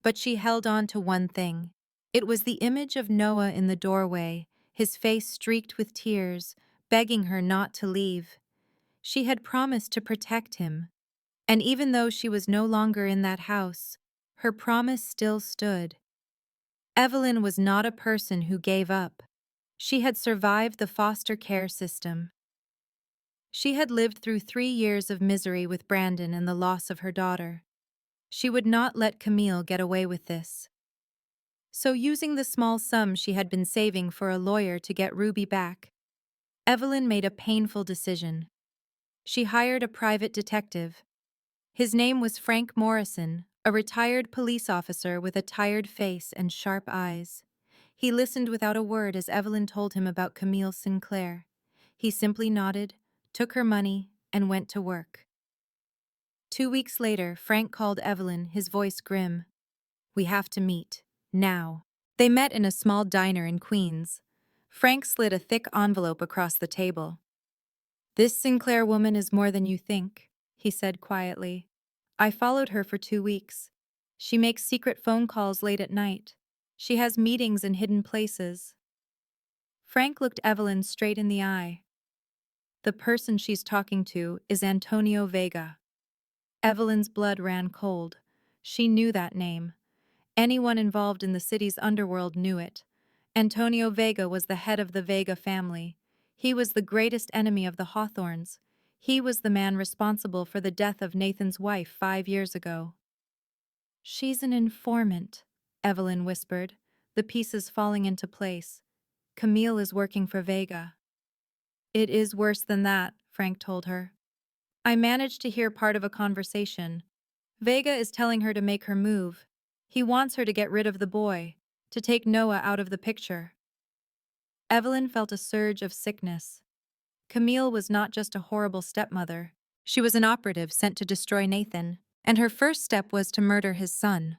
Speaker 1: But she held on to one thing. It was the image of Noah in the doorway, his face streaked with tears, begging her not to leave. She had promised to protect him. And even though she was no longer in that house, her promise still stood. Evelyn was not a person who gave up. She had survived the foster care system. She had lived through 3 years of misery with Brandon and the loss of her daughter. She would not let Camille get away with this. So, using the small sum she had been saving for a lawyer to get Ruby back, Evelyn made a painful decision. She hired a private detective. His name was Frank Morrison, a retired police officer with a tired face and sharp eyes. He listened without a word as Evelyn told him about Camille Sinclair. He simply nodded, took her money, and went to work. 2 weeks later, Frank called Evelyn, his voice grim. "We have to meet. Now." They met in a small diner in Queens. Frank slid a thick envelope across the table. "This Sinclair woman is more than you think," he said quietly. "I followed her for 2 weeks. She makes secret phone calls late at night. She has meetings in hidden places." Frank looked Evelyn straight in the eye. "The person she's talking to is Antonio Vega." Evelyn's blood ran cold. She knew that name. Anyone involved in the city's underworld knew it. Antonio Vega was the head of the Vega family. He was the greatest enemy of the Hawthorns. He was the man responsible for the death of Nathan's wife 5 years ago. "She's an informant," Evelyn whispered, the pieces falling into place. "Camille is working for Vega." "It is worse than that," Frank told her. "I managed to hear part of a conversation. Vega is telling her to make her move. He wants her to get rid of the boy, to take Noah out of the picture." Evelyn felt a surge of sickness. Camille was not just a horrible stepmother. She was an operative sent to destroy Nathan, and her first step was to murder his son.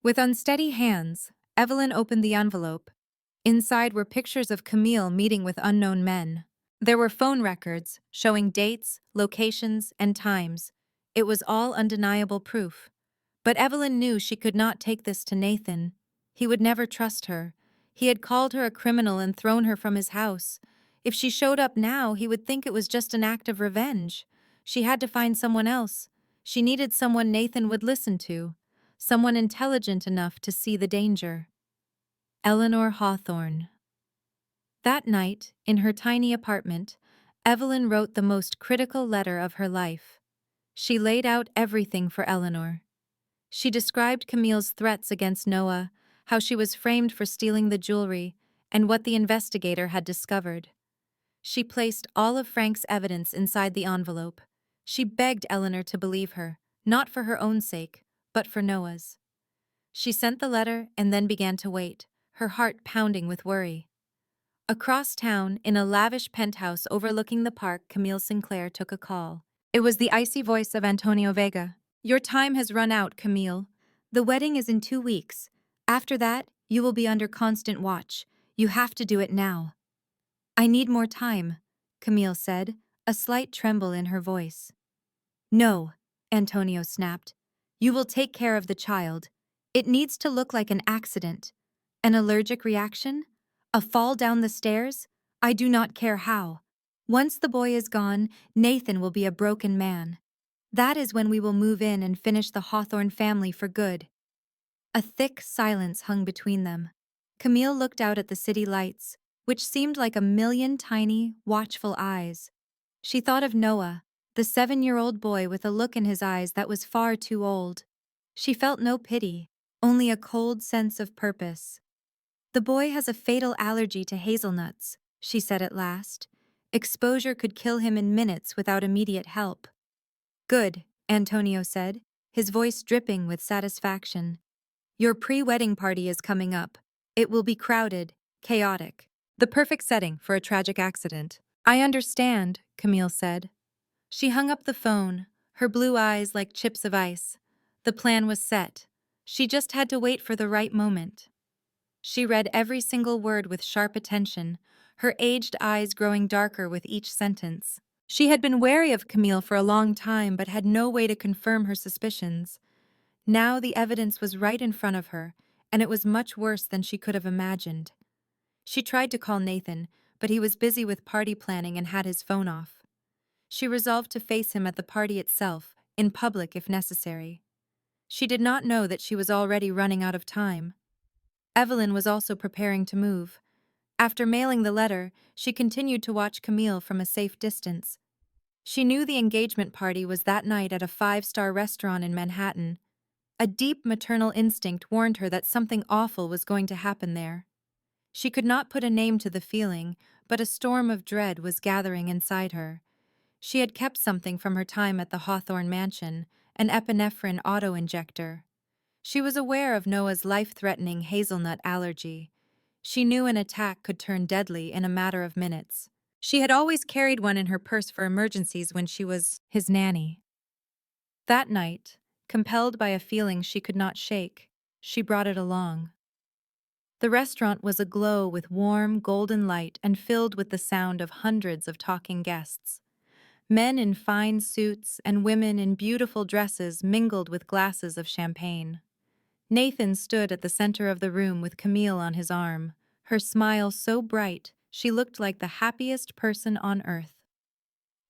Speaker 1: With unsteady hands, Evelyn opened the envelope. Inside were pictures of Camille meeting with unknown men. There were phone records showing dates, locations, and times. It was all undeniable proof. But Evelyn knew she could not take this to Nathan. He would never trust her. He had called her a criminal and thrown her from his house. If she showed up now, he would think it was just an act of revenge. She had to find someone else. She needed someone Nathan would listen to, someone intelligent enough to see the danger. Eleanor Hawthorne. That night, in her tiny apartment, Evelyn wrote the most critical letter of her life. She laid out everything for Eleanor. She described Camille's threats against Noah, how she was framed for stealing the jewelry, and what the investigator had discovered. She placed all of Frank's evidence inside the envelope. She begged Eleanor to believe her, not for her own sake, but for Noah's. She sent the letter and then began to wait, her heart pounding with worry. Across town, in a lavish penthouse overlooking the park, Camille Sinclair took a call. It was the icy voice of Antonio Vega. "Your time has run out, Camille. The wedding is in 2 weeks. After that, you will be under constant watch. You have to do it now." "I need more time," Camille said, a slight tremble in her voice. "No," Antonio snapped. "You will take care of the child. It needs to look like an accident. An allergic reaction? A fall down the stairs? I do not care how. Once the boy is gone, Nathan will be a broken man. That is when we will move in and finish the Hawthorne family for good." A thick silence hung between them. Camille looked out at the city lights, which seemed like a million tiny, watchful eyes. She thought of Noah, the 7-year-old boy with a look in his eyes that was far too old. She felt no pity, only a cold sense of purpose. "The boy has a fatal allergy to hazelnuts," she said at last. "Exposure could kill him in minutes without immediate help." "Good," Antonio said, his voice dripping with satisfaction. "Your pre-wedding party is coming up. It will be crowded, chaotic. The perfect setting for a tragic accident." "I understand," Camille said. She hung up the phone, her blue eyes like chips of ice. The plan was set. She just had to wait for the right moment. She read every single word with sharp attention, her aged eyes growing darker with each sentence. She had been wary of Camille for a long time but had no way to confirm her suspicions. Now the evidence was right in front of her, and it was much worse than she could have imagined. She tried to call Nathan, but he was busy with party planning and had his phone off. She resolved to face him at the party itself, in public if necessary. She did not know that she was already running out of time. Evelyn was also preparing to move. After mailing the letter, she continued to watch Camille from a safe distance. She knew the engagement party was that night at a five-star restaurant in Manhattan. A deep maternal instinct warned her that something awful was going to happen there. She could not put a name to the feeling, but a storm of dread was gathering inside her. She had kept something from her time at the Hawthorne mansion, an epinephrine auto-injector. She was aware of Noah's life-threatening hazelnut allergy. She knew an attack could turn deadly in a matter of minutes. She had always carried one in her purse for emergencies when she was his nanny. That night, compelled by a feeling she could not shake, she brought it along. The restaurant was aglow with warm, golden light and filled with the sound of hundreds of talking guests. Men in fine suits and women in beautiful dresses mingled with glasses of champagne. Nathan stood at the center of the room with Camille on his arm, her smile so bright she looked like the happiest person on earth.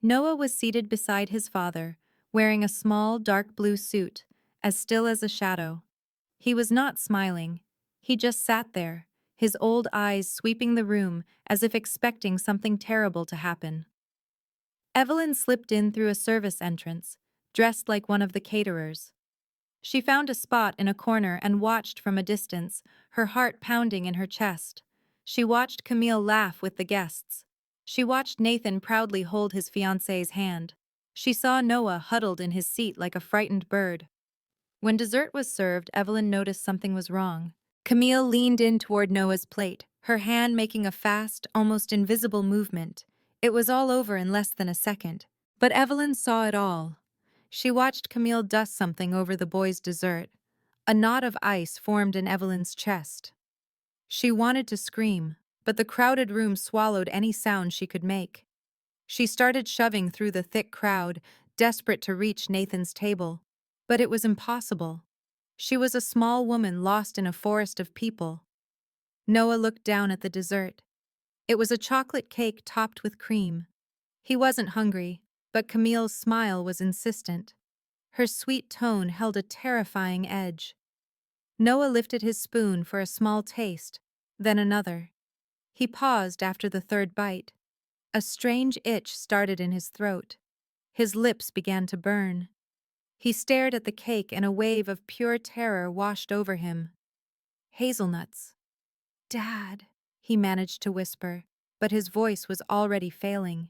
Speaker 1: Noah was seated beside his father, wearing a small dark blue suit, as still as a shadow. He was not smiling. He just sat there, his old eyes sweeping the room as if expecting something terrible to happen. Evelyn slipped in through a service entrance, dressed like one of the caterers. She found a spot in a corner and watched from a distance, her heart pounding in her chest. She watched Camille laugh with the guests. She watched Nathan proudly hold his fiancée's hand. She saw Noah huddled in his seat like a frightened bird. When dessert was served, Evelyn noticed something was wrong. Camille leaned in toward Noah's plate, her hand making a fast, almost invisible movement. It was all over in less than a second. But Evelyn saw it all. She watched Camille dust something over the boy's dessert. A knot of ice formed in Evelyn's chest. She wanted to scream, but the crowded room swallowed any sound she could make. She started shoving through the thick crowd, desperate to reach Nathan's table. But it was impossible. She was a small woman lost in a forest of people. Noah looked down at the dessert. It was a chocolate cake topped with cream. He wasn't hungry, but Camille's smile was insistent. Her sweet tone held a terrifying edge. Noah lifted his spoon for a small taste, then another. He paused after the third bite. A strange itch started in his throat. His lips began to burn. He stared at the cake and a wave of pure terror washed over him. Hazelnuts. "Dad," he managed to whisper, but his voice was already failing.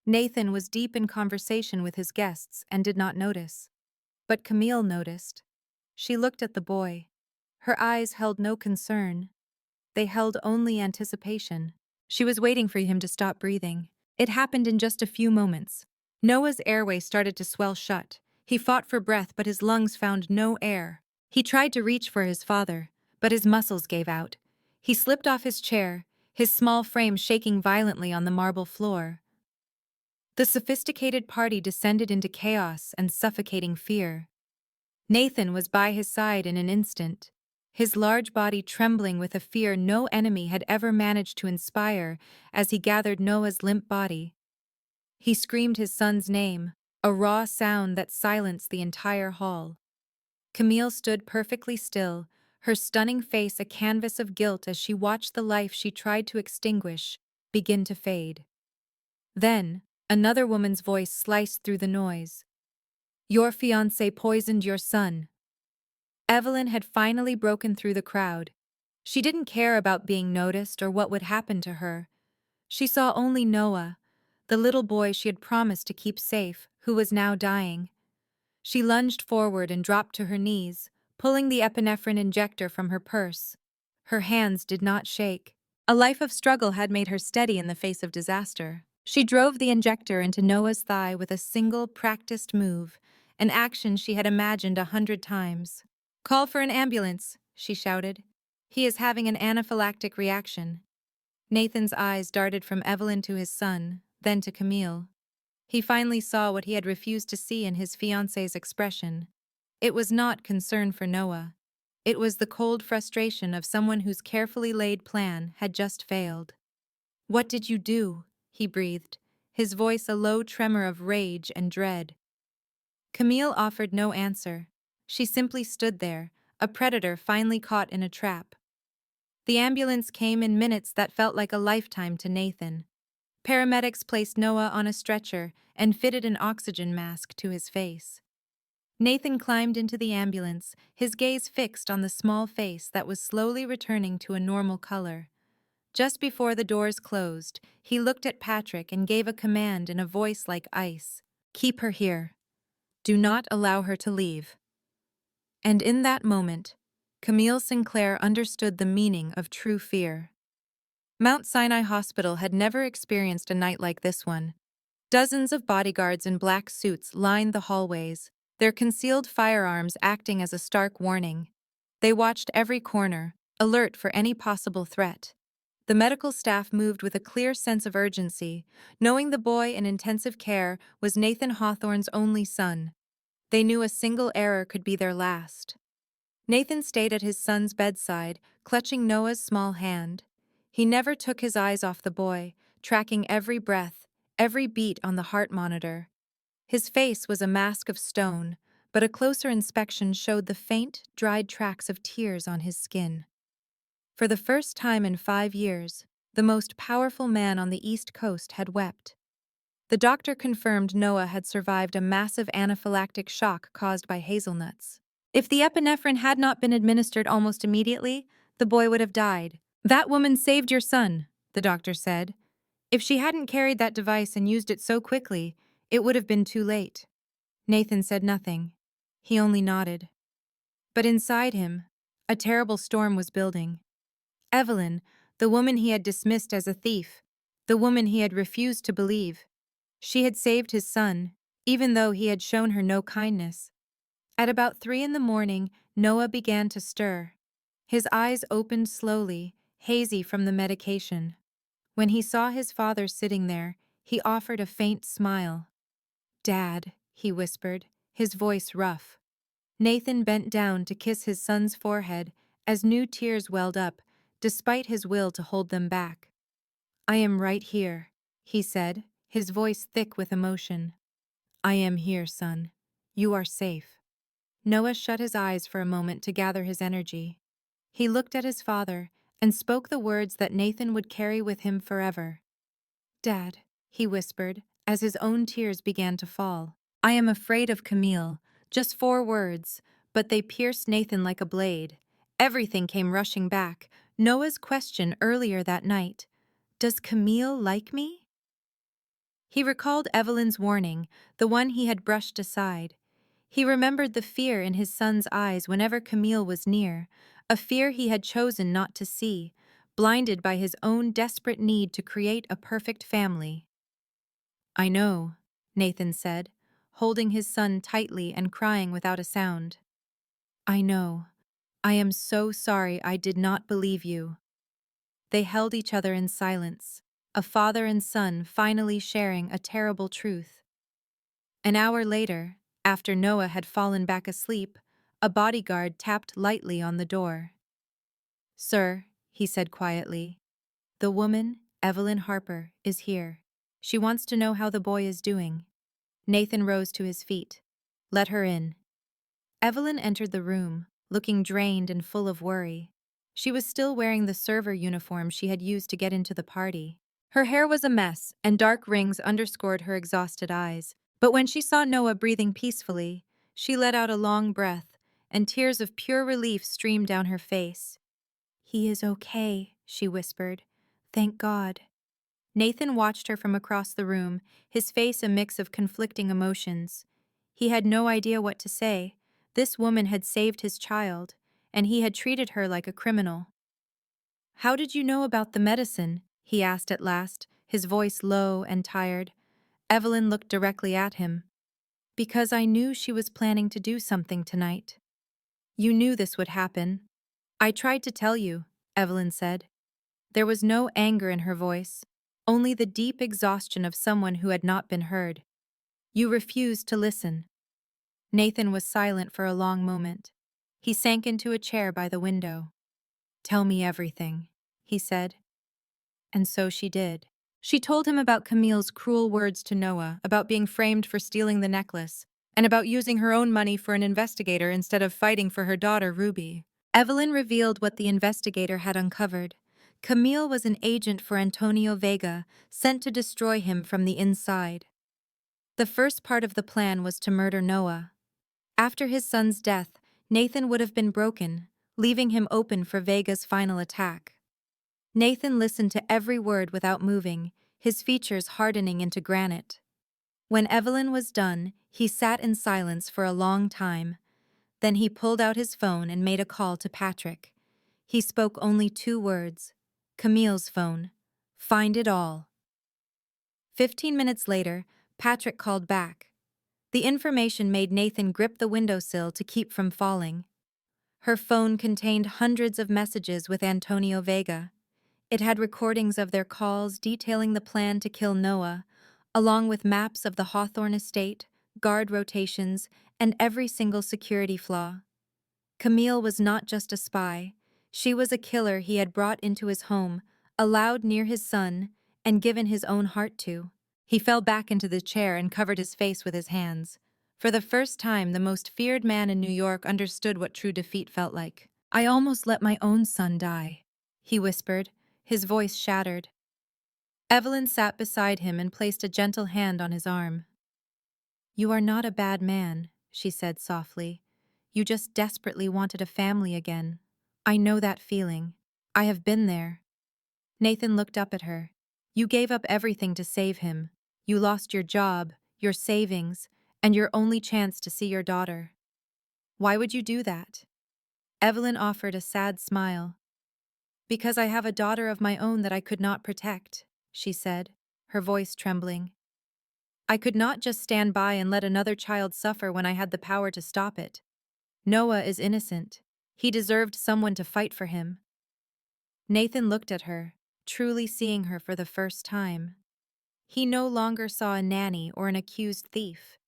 Speaker 1: Nathan was deep in conversation with his guests and did not notice. But Camille noticed. She looked at the boy. Her eyes held no concern. They held only anticipation. She was waiting for him to stop breathing. It happened in just a few moments. Noah's airway started to swell shut. He fought for breath, but his lungs found no air. He tried to reach for his father, but his muscles gave out. He slipped off his chair, his small frame shaking violently on the marble floor. The sophisticated party descended into chaos and suffocating fear. Nathan was by his side in an instant, his large body trembling with a fear no enemy had ever managed to inspire as he gathered Noah's limp body. He screamed his son's name, a raw sound that silenced the entire hall. Camille stood perfectly still, her stunning face a canvas of guilt as she watched the life she tried to extinguish begin to fade. Then, another woman's voice sliced through the noise. "Your fiancé poisoned your son." Evelyn had finally broken through the crowd. She didn't care about being noticed or what would happen to her. She saw only Noah, the little boy she had promised to keep safe, who was now dying. She lunged forward and dropped to her knees, pulling the epinephrine injector from her purse. Her hands did not shake. A life of struggle had made her steady in the face of disaster. She drove the injector into Noah's thigh with a single, practiced move, an action she had imagined 100 times. "Call for an ambulance," she shouted. "He is having an anaphylactic reaction." Nathan's eyes darted from Evelyn to his son, then to Camille. He finally saw what he had refused to see in his fiancée's expression. It was not concern for Noah. It was the cold frustration of someone whose carefully laid plan had just failed. "What did you do?" he breathed, his voice a low tremor of rage and dread. Camille offered no answer. She simply stood there, a predator finally caught in a trap. The ambulance came in minutes that felt like a lifetime to Nathan. Paramedics placed Noah on a stretcher and fitted an oxygen mask to his face. Nathan climbed into the ambulance, his gaze fixed on the small face that was slowly returning to a normal color. Just before the doors closed, he looked at Patrick and gave a command in a voice like ice. "Keep her here. Do not allow her to leave." And in that moment, Camille Sinclair understood the meaning of true fear. Mount Sinai Hospital had never experienced a night like this one. Dozens of bodyguards in black suits lined the hallways, their concealed firearms acting as a stark warning. They watched every corner, alert for any possible threat. The medical staff moved with a clear sense of urgency, knowing the boy in intensive care was Nathan Hawthorne's only son. They knew a single error could be their last. Nathan stayed at his son's bedside, clutching Noah's small hand. He never took his eyes off the boy, tracking every breath, every beat on the heart monitor. His face was a mask of stone, but a closer inspection showed the faint, dried tracks of tears on his skin. For the first time in 5 years, the most powerful man on the East Coast had wept. The doctor confirmed Noah had survived a massive anaphylactic shock caused by hazelnuts. If the epinephrine had not been administered almost immediately, the boy would have died. "That woman saved your son," the doctor said. "If she hadn't carried that device and used it so quickly, it would have been too late." Nathan said nothing. He only nodded. But inside him, a terrible storm was building. Evelyn, the woman he had dismissed as a thief, the woman he had refused to believe. She had saved his son, even though he had shown her no kindness. At about 3 in the morning, Noah began to stir. His eyes opened slowly, hazy from the medication. When he saw his father sitting there, he offered a faint smile. "Dad," he whispered, his voice rough. Nathan bent down to kiss his son's forehead as new tears welled up, despite his will to hold them back. "I am right here," he said, his voice thick with emotion. "I am here, son. You are safe." Noah shut his eyes for a moment to gather his energy. He looked at his father and spoke the words that Nathan would carry with him forever. "Dad," he whispered, as his own tears began to fall. "I am afraid of Camille." Just 4 words, but they pierced Nathan like a blade. Everything came rushing back. Noah's question earlier that night. "Does Camille like me?" He recalled Evelyn's warning, the one he had brushed aside. He remembered the fear in his son's eyes whenever Camille was near, a fear he had chosen not to see, blinded by his own desperate need to create a perfect family. "I know," Nathan said, holding his son tightly and crying without a sound. "I know. I am so sorry I did not believe you." They held each other in silence, a father and son finally sharing a terrible truth. An hour later, after Noah had fallen back asleep, a bodyguard tapped lightly on the door. "Sir," he said quietly, "the woman, Evelyn Harper, is here. She wants to know how the boy is doing." Nathan rose to his feet. "Let her in." Evelyn entered the room, looking drained and full of worry. She was still wearing the server uniform she had used to get into the party. Her hair was a mess, and dark rings underscored her exhausted eyes. But when she saw Noah breathing peacefully, she let out a long breath, and tears of pure relief streamed down her face. "He is okay," she whispered. "Thank God." Nathan watched her from across the room, his face a mix of conflicting emotions. He had no idea what to say. This woman had saved his child, and he had treated her like a criminal. "How did you know about the medicine?" he asked at last, his voice low and tired. Evelyn looked directly at him. "Because I knew she was planning to do something tonight." "You knew this would happen." "I tried to tell you," Evelyn said. There was no anger in her voice, only the deep exhaustion of someone who had not been heard. "You refused to listen." Nathan was silent for a long moment. He sank into a chair by the window. "Tell me everything," he said. And so she did. She told him about Camille's cruel words to Noah, about being framed for stealing the necklace, and about using her own money for an investigator instead of fighting for her daughter, Ruby. Evelyn revealed what the investigator had uncovered. Camille was an agent for Antonio Vega, sent to destroy him from the inside. The first part of the plan was to murder Noah. After his son's death, Nathan would have been broken, leaving him open for Vega's final attack. Nathan listened to every word without moving, his features hardening into granite. When Evelyn was done, he sat in silence for a long time. Then he pulled out his phone and made a call to Patrick. He spoke only 2 words. Camille's phone. Find it all. 15 minutes later, Patrick called back. The information made Nathan grip the windowsill to keep from falling. Her phone contained hundreds of messages with Antonio Vega. It had recordings of their calls detailing the plan to kill Noah, along with maps of the Hawthorne estate, guard rotations, and every single security flaw. Camille was not just a spy. She was a killer he had brought into his home, allowed near his son, and given his own heart to. He fell back into the chair and covered his face with his hands. For the first time, the most feared man in New York understood what true defeat felt like. "I almost let my own son die," he whispered, his voice shattered. Evelyn sat beside him and placed a gentle hand on his arm. "You are not a bad man," she said softly. "You just desperately wanted a family again. I know that feeling. I have been there." Nathan looked up at her. "You gave up everything to save him. You lost your job, your savings, and your only chance to see your daughter. Why would you do that?" Evelyn offered a sad smile. "Because I have a daughter of my own that I could not protect," she said, her voice trembling. "I could not just stand by and let another child suffer when I had the power to stop it. Noah is innocent. He deserved someone to fight for him." Nathan looked at her, truly seeing her for the first time. He no longer saw a nanny or an accused thief.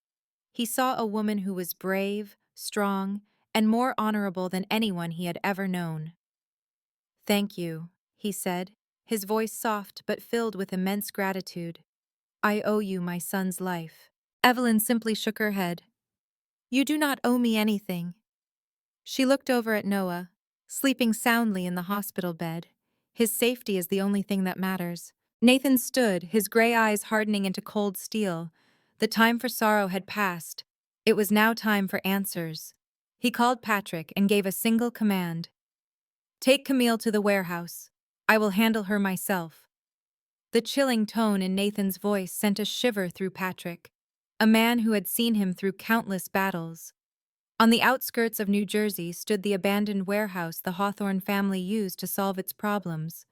Speaker 1: He saw a woman who was brave, strong, and more honorable than anyone he had ever known. "Thank you," he said, his voice soft but filled with immense gratitude. "I owe you my son's life." Evelyn simply shook her head. "You do not owe me anything." She looked over at Noah, sleeping soundly in the hospital bed. His safety is the only thing that matters. Nathan stood, his gray eyes hardening into cold steel. The time for sorrow had passed. It was now time for answers. He called Patrick and gave a single command. "Take Camille to the warehouse. I will handle her myself." The chilling tone in Nathan's voice sent a shiver through Patrick, a man who had seen him through countless battles. On the outskirts of New Jersey stood the abandoned warehouse the Hawthorne family used to solve its problems.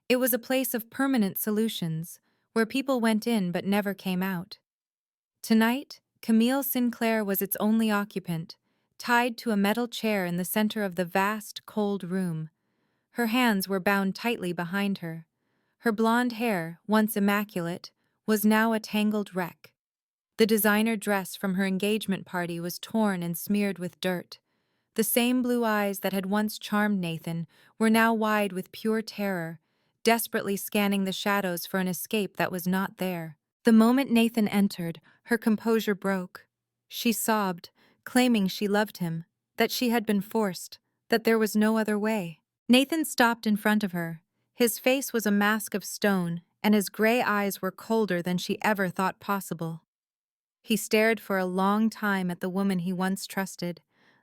Speaker 1: It was a place of permanent solutions, where people went in but never came out. Tonight, Camille Sinclair was its only occupant, tied to a metal chair in the center of the vast, cold room. Her hands were bound tightly behind her. Her blonde hair, once immaculate, was now a tangled wreck. The designer dress from her engagement party was torn and smeared with dirt. The same blue eyes that had once charmed Nathan were now wide with pure terror, desperately scanning the shadows for an escape that was not there. The moment Nathan entered, her composure broke. She sobbed, claiming she loved him, that she had been forced, that there was no other way. Nathan stopped in front of her. His face was a mask of stone, and his gray eyes were colder than she ever thought possible. He stared for a long time at the woman he once trusted,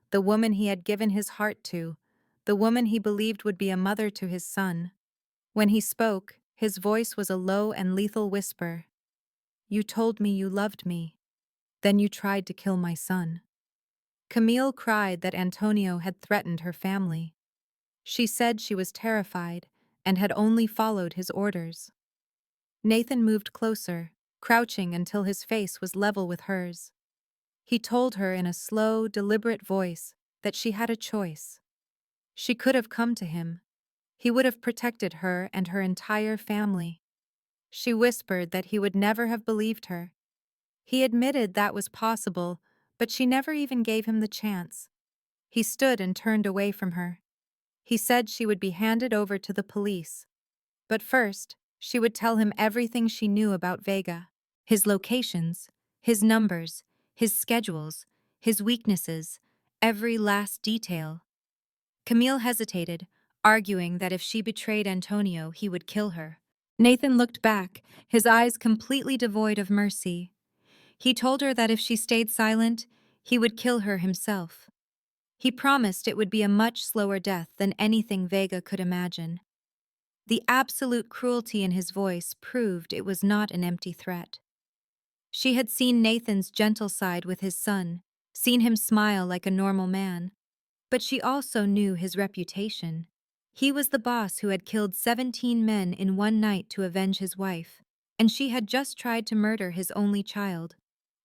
Speaker 1: the woman he had given his heart to, the woman he believed would be a mother to his son. When he spoke, his voice was a low and lethal whisper. "You told me you loved me. Then you tried to kill my son." Camille cried that Antonio had threatened her family. She said she was terrified and had only followed his orders. Nathan moved closer, crouching until his face was level with hers. He told her in a slow, deliberate voice that she had a choice. She could have come to him. He would have protected her and her entire family. She whispered that he would never have believed her. He admitted that was possible, but she never even gave him the chance. He stood and turned away from her. He said she would be handed over to the police. But first, she would tell him everything she knew about Vega. His locations, his numbers, his schedules, his weaknesses, every last detail. Camille hesitated, arguing that if she betrayed Antonio, he would kill her. Nathan looked back, his eyes completely devoid of mercy. He told her that if she stayed silent, he would kill her himself. He promised it would be a much slower death than anything Vega could imagine. The absolute cruelty in his voice proved it was not an empty threat. She had seen Nathan's gentle side with his son, seen him smile like a normal man, but she also knew his reputation. He was the boss who had killed 17 men in one night to avenge his wife, and she had just tried to murder his only child.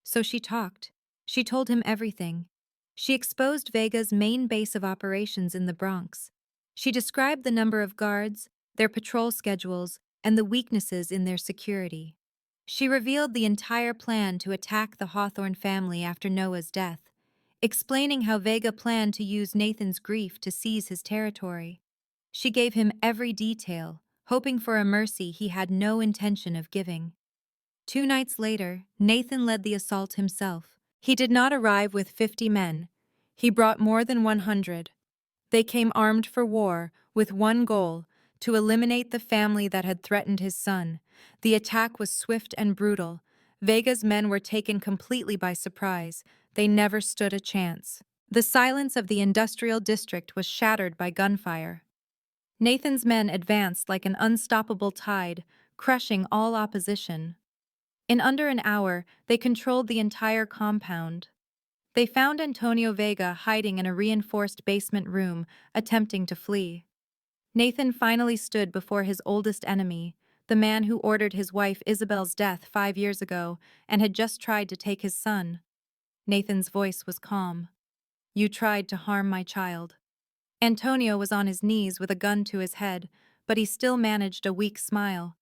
Speaker 1: So she talked. She told him everything. She exposed Vega's main base of operations in the Bronx. She described the number of guards, their patrol schedules, and the weaknesses in their security. She revealed the entire plan to attack the Hawthorne family after Noah's death, explaining how Vega planned to use Nathan's grief to seize his territory. She gave him every detail, hoping for a mercy he had no intention of giving. 2 nights later, Nathan led the assault himself. He did not arrive with 50 men. He brought more than 100. They came armed for war, with one goal: to eliminate the family that had threatened his son. The attack was swift and brutal. Vega's men were taken completely by surprise. They never stood a chance. The silence of the industrial district was shattered by gunfire. Nathan's men advanced like an unstoppable tide, crushing all opposition. In under an hour, they controlled the entire compound. They found Antonio Vega hiding in a reinforced basement room, attempting to flee. Nathan finally stood before his oldest enemy, the man who ordered his wife Isabel's death 5 years ago and had just tried to take his son. Nathan's voice was calm. "You tried to harm my child." Antonio was on his knees with a gun to his head, but he still managed a weak smile.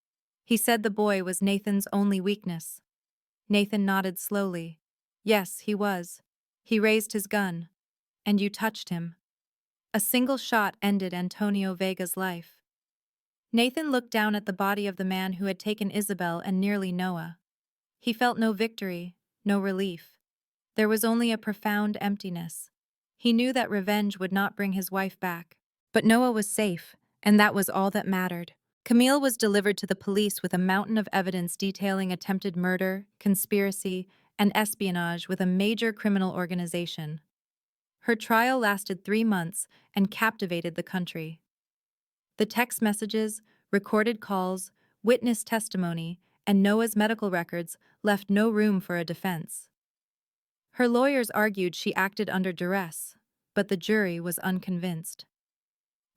Speaker 1: He said the boy was Nathan's only weakness. Nathan nodded slowly. "Yes, he was." He raised his gun. "And you touched him." A single shot ended Antonio Vega's life. Nathan looked down at the body of the man who had taken Isabel and nearly Noah. He felt no victory, no relief. There was only a profound emptiness. He knew that revenge would not bring his wife back. But Noah was safe, and that was all that mattered. Camille was delivered to the police with a mountain of evidence detailing attempted murder, conspiracy, and espionage with a major criminal organization. Her trial lasted 3 months and captivated the country. The text messages, recorded calls, witness testimony, and Noah's medical records left no room for a defense. Her lawyers argued she acted under duress, but the jury was unconvinced.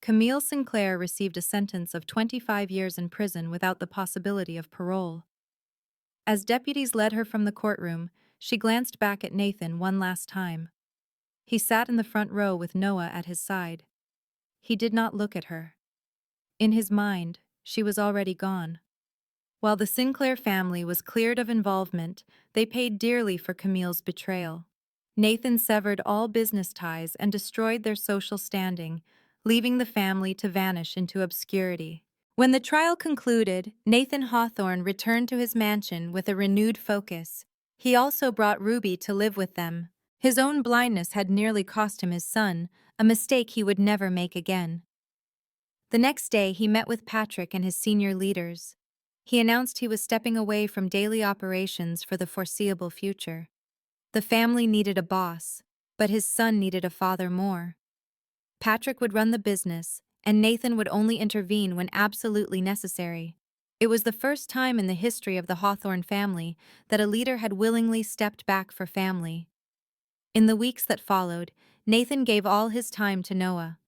Speaker 1: Camille Sinclair received a sentence of 25 years in prison without the possibility of parole. As deputies led her from the courtroom, she glanced back at Nathan one last time. He sat in the front row with Noah at his side. He did not look at her. In his mind, she was already gone. While the Sinclair family was cleared of involvement, they paid dearly for Camille's betrayal. Nathan severed all business ties and destroyed their social standing, leaving the family to vanish into obscurity. When the trial concluded, Nathan Hawthorne returned to his mansion with a renewed focus. He also brought Ruby to live with them. His own blindness had nearly cost him his son, a mistake he would never make again. The next day, he met with Patrick and his senior leaders. He announced he was stepping away from daily operations for the foreseeable future. The family needed a boss, but his son needed a father more. Patrick would run the business, and Nathan would only intervene when absolutely necessary. It was the first time in the history of the Hawthorne family that a leader had willingly stepped back for family. In the weeks that followed, Nathan gave all his time to Noah.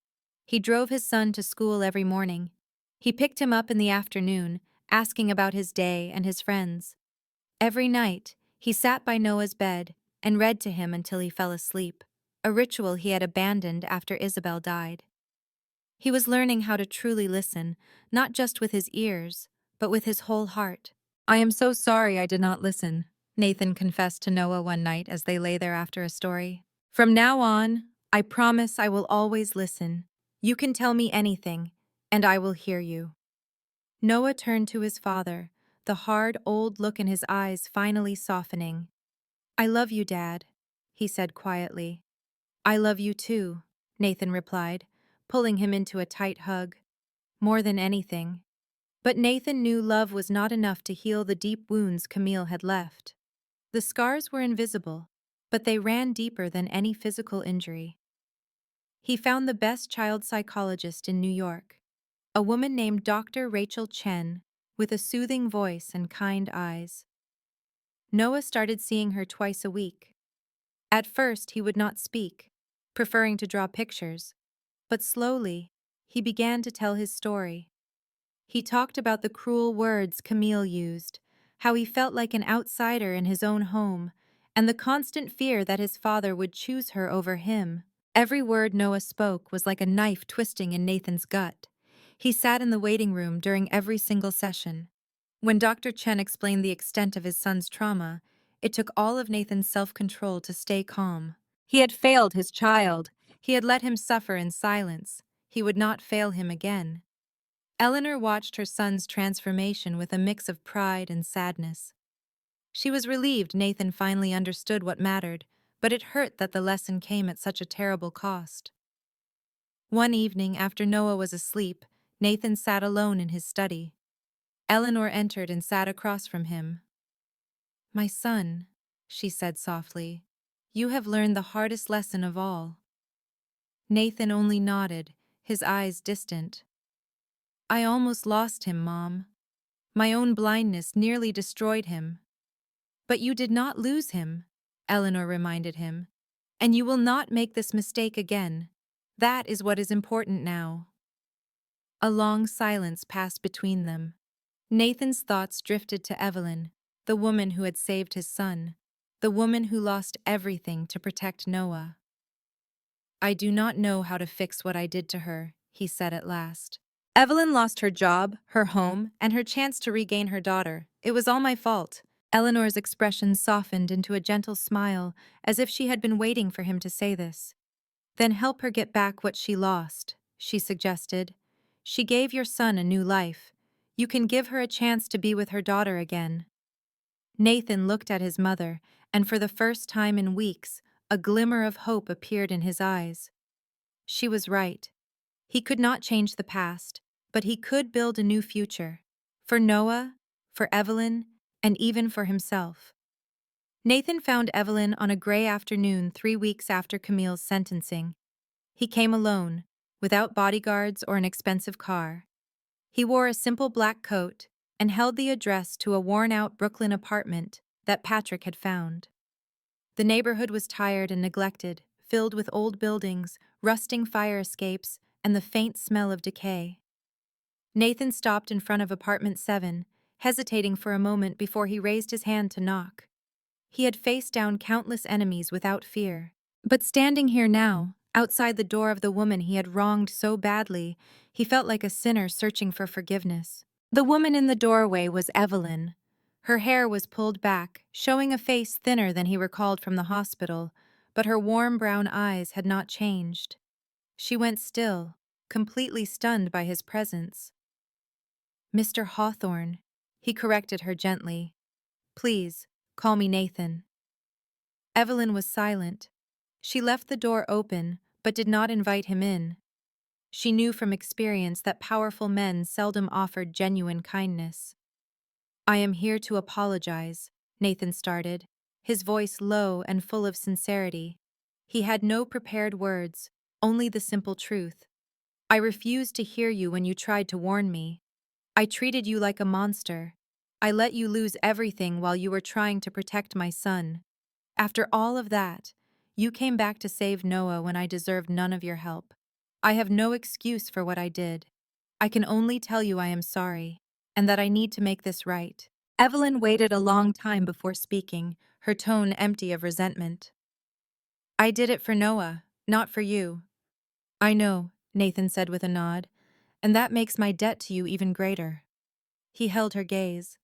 Speaker 1: He drove his son to school every morning. He picked him up in the afternoon, asking about his day and his friends. Every night, he sat by Noah's bed and read to him until he fell asleep, a ritual he had abandoned after Isabel died. He was learning how to truly listen, not just with his ears, but with his whole heart. "I am so sorry I did not listen," Nathan confessed to Noah one night as they lay there after a story. "From now on, I promise I will always listen. You can tell me anything, and I will hear you." Noah turned to his father, the hard, old look in his eyes finally softening. "I love you, Dad," he said quietly. "I love you too," Nathan replied, pulling him into a tight hug. More than anything. But Nathan knew love was not enough to heal the deep wounds Camille had left. The scars were invisible, but they ran deeper than any physical injury. He found the best child psychologist in New York, a woman named Dr. Rachel Chen, with a soothing voice and kind eyes. Noah started seeing her twice a week. At first, he would not speak, preferring to draw pictures, but slowly, he began to tell his story. He talked about the cruel words Camille used, how he felt like an outsider in his own home, and the constant fear that his father would choose her over him. Every word Noah spoke was like a knife twisting in Nathan's gut. He sat in the waiting room during every single session. When Dr. Chen explained the extent of his son's trauma, it took all of Nathan's self-control to stay calm. He had failed his child. He had let him suffer in silence. He would not fail him again. Eleanor watched her son's transformation with a mix of pride and sadness. She was relieved Nathan finally understood what mattered, but it hurt that the lesson came at such a terrible cost. One evening, after Noah was asleep, Nathan sat alone in his study. Eleanor entered and sat across from him. "My son," she said softly, "you have learned the hardest lesson of all." Nathan only nodded, his eyes distant. "I almost lost him, Mom. My own blindness nearly destroyed him." "But you did not lose him," Eleanor reminded him, "and you will not make this mistake again. That is what is important now." A long silence passed between them. Nathan's thoughts drifted to Evelyn, the woman who had saved his son, the woman who lost everything to protect Noah. "I do not know how to fix what I did to her," he said at last. "Evelyn lost her job, her home, and her chance to regain her daughter. It was all my fault." Eleanor's expression softened into a gentle smile, as if she had been waiting for him to say this. "Then help her get back what she lost," she suggested. "She gave your son a new life. You can give her a chance to be with her daughter again." Nathan looked at his mother, and for the first time in weeks, a glimmer of hope appeared in his eyes. She was right. He could not change the past, but he could build a new future. For Noah, for Evelyn, and even for himself. Nathan found Evelyn on a gray afternoon 3 weeks after Camille's sentencing. He came alone, without bodyguards or an expensive car. He wore a simple black coat and held the address to a worn-out Brooklyn apartment that Patrick had found. The neighborhood was tired and neglected, filled with old buildings, rusting fire escapes, and the faint smell of decay. Nathan stopped in front of apartment 7, hesitating for a moment before he raised his hand to knock. He had faced down countless enemies without fear. But standing here now, outside the door of the woman he had wronged so badly, he felt like a sinner searching for forgiveness. The woman in the doorway was Evelyn. Her hair was pulled back, showing a face thinner than he recalled from the hospital, but her warm brown eyes had not changed. She went still, completely stunned by his presence. "Mr. Hawthorne," he corrected her gently. "Please, call me Nathan." Evelyn was silent. She left the door open, but did not invite him in. She knew from experience that powerful men seldom offered genuine kindness. "I am here to apologize," Nathan started, his voice low and full of sincerity. He had no prepared words, only the simple truth. "I refused to hear you when you tried to warn me. I treated you like a monster. I let you lose everything while you were trying to protect my son. After all of that, you came back to save Noah when I deserved none of your help. I have no excuse for what I did. I can only tell you I am sorry, and that I need to make this right." Evelyn waited a long time before speaking, her tone empty of resentment. "I did it for Noah, not for you." "I know," Nathan said with a nod, "and that makes my debt to you even greater." He held her gaze.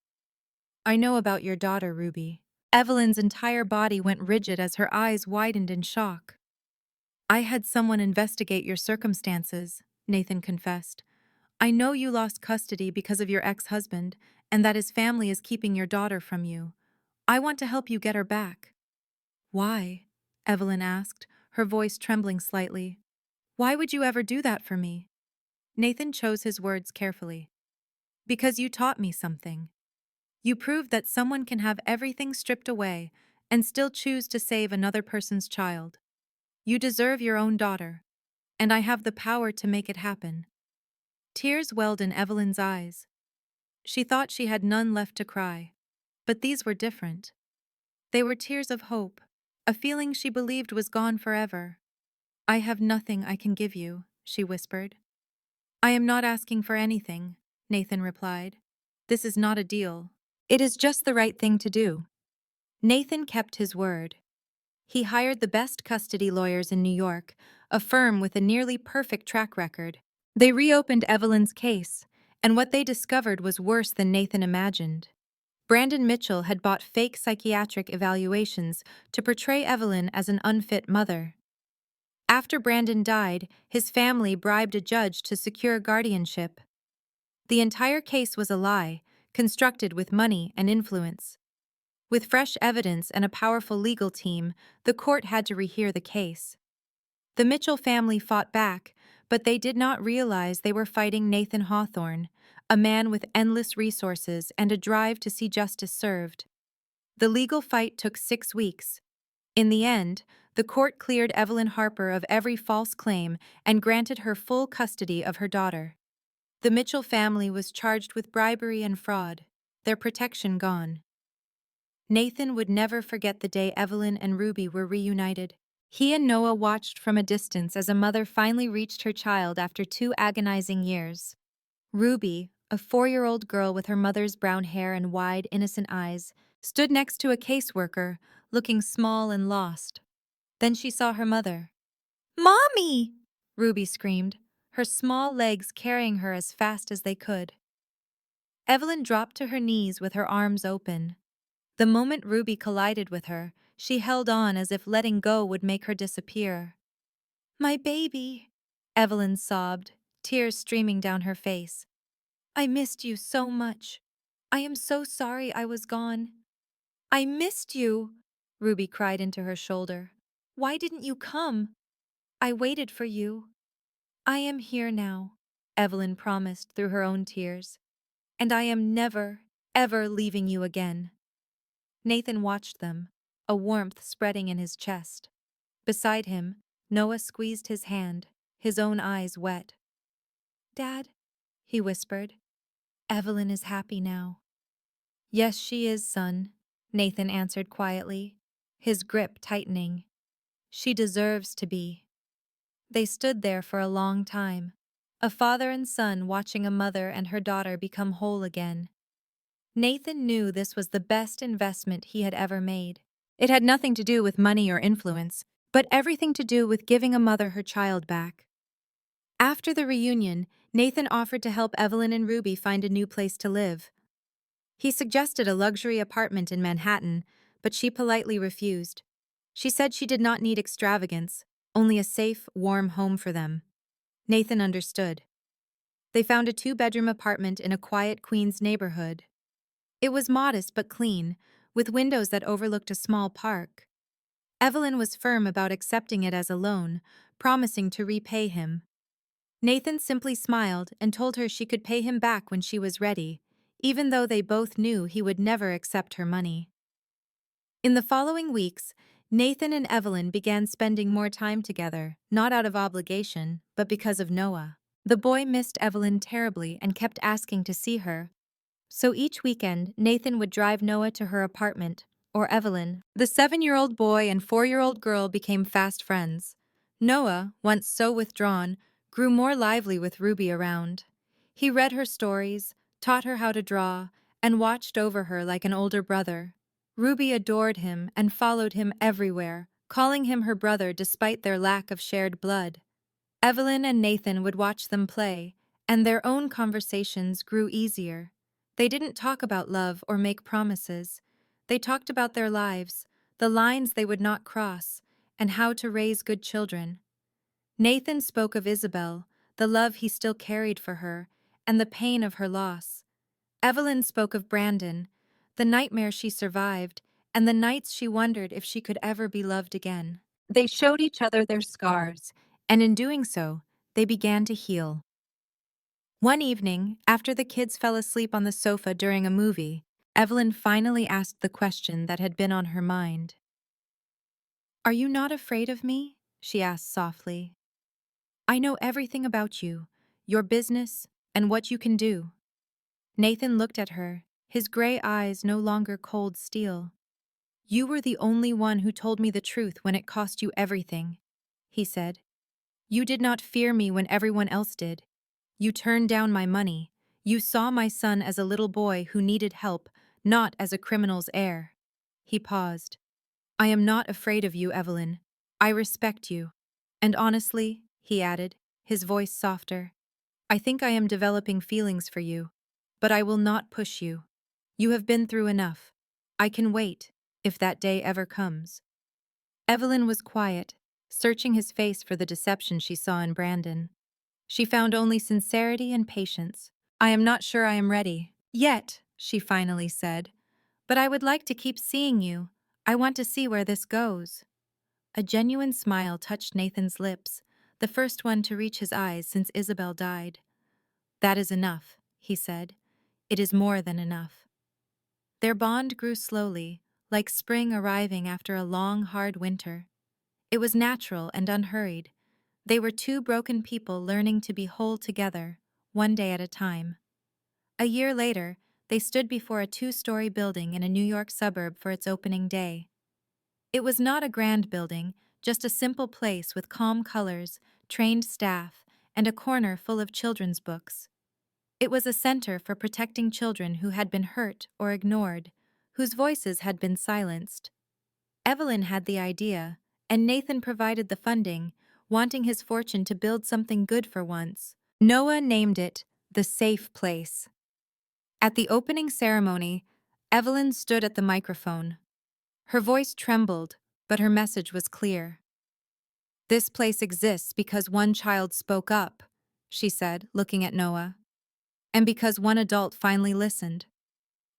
Speaker 1: "I know about your daughter, Ruby." Evelyn's entire body went rigid as her eyes widened in shock. "I had someone investigate your circumstances," Nathan confessed. "I know you lost custody because of your ex-husband, and that his family is keeping your daughter from you. I want to help you get her back." "Why?" Evelyn asked, her voice trembling slightly. Why would you ever do that for me? Nathan chose his words carefully. Because you taught me something. You proved that someone can have everything stripped away and still choose to save another person's child. You deserve your own daughter, and I have the power to make it happen. Tears welled in Evelyn's eyes. She thought she had none left to cry, but these were different. They were tears of hope, a feeling she believed was gone forever. I have nothing I can give you, she whispered. I am not asking for anything, Nathan replied. This is not a deal. It is just the right thing to do. Nathan kept his word. He hired the best custody lawyers in New York, a firm with a nearly perfect track record. They reopened Evelyn's case, and what they discovered was worse than Nathan imagined. Brandon Mitchell had bought fake psychiatric evaluations to portray Evelyn as an unfit mother. After Brandon died, his family bribed a judge to secure guardianship. The entire case was a lie, constructed with money and influence. With fresh evidence and a powerful legal team, the court had to rehear the case. The Mitchell family fought back, but they did not realize they were fighting Nathan Hawthorne, a man with endless resources and a drive to see justice served. The legal fight took 6 weeks. In the end, the court cleared Evelyn Harper of every false claim and granted her full custody of her daughter. The Mitchell family was charged with bribery and fraud, their protection gone. Nathan would never forget the day Evelyn and Ruby were reunited. He and Noah watched from a distance as a mother finally reached her child after 2 agonizing years. Ruby, a 4-year-old girl with her mother's brown hair and wide, innocent eyes, stood next to a caseworker, looking small and lost. Then she saw her mother. "Mommy!" Ruby screamed, her small legs carrying her as fast as they could. Evelyn dropped to her knees with her arms open. The moment Ruby collided with her, she held on as if letting go would make her disappear. "My baby," Evelyn sobbed, tears streaming down her face. "I missed you so much. I am so sorry I was gone." "I missed you," Ruby cried into her shoulder. "Why didn't you come? I waited for you." "I am here now," Evelyn promised through her own tears. "And I am never, ever leaving you again." Nathan watched them, a warmth spreading in his chest. Beside him, Noah squeezed his hand, his own eyes wet. "Dad," he whispered, "Evelyn is happy now." "Yes, she is, son," Nathan answered quietly, his grip tightening. "She deserves to be." They stood there for a long time, a father and son watching a mother and her daughter become whole again. Nathan knew this was the best investment he had ever made. It had nothing to do with money or influence, but everything to do with giving a mother her child back. After the reunion, Nathan offered to help Evelyn and Ruby find a new place to live. He suggested a luxury apartment in Manhattan, but she politely refused. She said she did not need extravagance, only a safe, warm home for them. Nathan understood. They found a 2-bedroom apartment in a quiet Queens neighborhood. It was modest but clean, with windows that overlooked a small park. Evelyn was firm about accepting it as a loan, promising to repay him. Nathan simply smiled and told her she could pay him back when she was ready, even though they both knew he would never accept her money. In the following weeks, Nathan and Evelyn began spending more time together, not out of obligation, but because of Noah. The boy missed Evelyn terribly and kept asking to see her. So each weekend, Nathan would drive Noah to her apartment, or Evelyn. The 7-year-old boy and 4-year-old girl became fast friends. Noah, once so withdrawn, grew more lively with Ruby around. He read her stories, taught her how to draw, and watched over her like an older brother. Ruby adored him and followed him everywhere, calling him her brother despite their lack of shared blood. Evelyn and Nathan would watch them play, and their own conversations grew easier. They didn't talk about love or make promises. They talked about their lives, the lines they would not cross, and how to raise good children. Nathan spoke of Isabel, the love he still carried for her, and the pain of her loss. Evelyn spoke of Brandon, the nightmare she survived, and the nights she wondered if she could ever be loved again. They showed each other their scars, and in doing so, they began to heal. One evening, after the kids fell asleep on the sofa during a movie, Evelyn finally asked the question that had been on her mind. "Are you not afraid of me?" she asked softly. "I know everything about you, your business, and what you can do." Nathan looked at her, his gray eyes no longer cold steel. "You were the only one who told me the truth when it cost you everything," he said. "You did not fear me when everyone else did. You turned down my money. You saw my son as a little boy who needed help, not as a criminal's heir." He paused. "I am not afraid of you, Evelyn. I respect you. And honestly," he added, his voice softer, "I think I am developing feelings for you. But I will not push you. You have been through enough. I can wait, if that day ever comes." Evelyn was quiet, searching his face for the deception she saw in Brandon. She found only sincerity and patience. "I am not sure I am ready yet," she finally said. "But I would like to keep seeing you. I want to see where this goes." A genuine smile touched Nathan's lips, the first one to reach his eyes since Isabel died. "That is enough," he said. "It is more than enough." Their bond grew slowly, like spring arriving after a long, hard winter. It was natural and unhurried. They were two broken people learning to be whole together, one day at a time. A year later, they stood before a two-story building in a New York suburb for its opening day. It was not a grand building, just a simple place with calm colors, trained staff, and a corner full of children's books. It was a center for protecting children who had been hurt or ignored, whose voices had been silenced. Evelyn had the idea, and Nathan provided the funding, wanting his fortune to build something good for once. Noah named it the Safe Place. At the opening ceremony, Evelyn stood at the microphone. Her voice trembled, but her message was clear. "This place exists because one child spoke up," she said, looking at Noah. "And because one adult finally listened.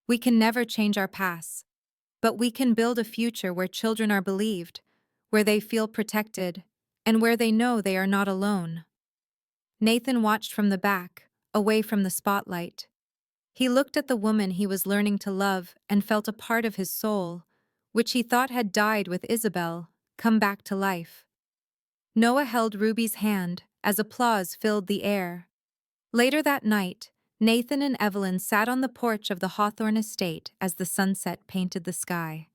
Speaker 1: We can never change our pasts, but we can build a future where children are believed, where they feel protected, and where they know they are not alone." Nathan watched from the back, away from the spotlight. He looked at the woman he was learning to love and felt a part of his soul, which he thought had died with Isabel, come back to life. Noah held Ruby's hand as applause filled the air. Later that night, Nathan and Evelyn sat on the porch of the Hawthorne estate as the sunset painted the sky.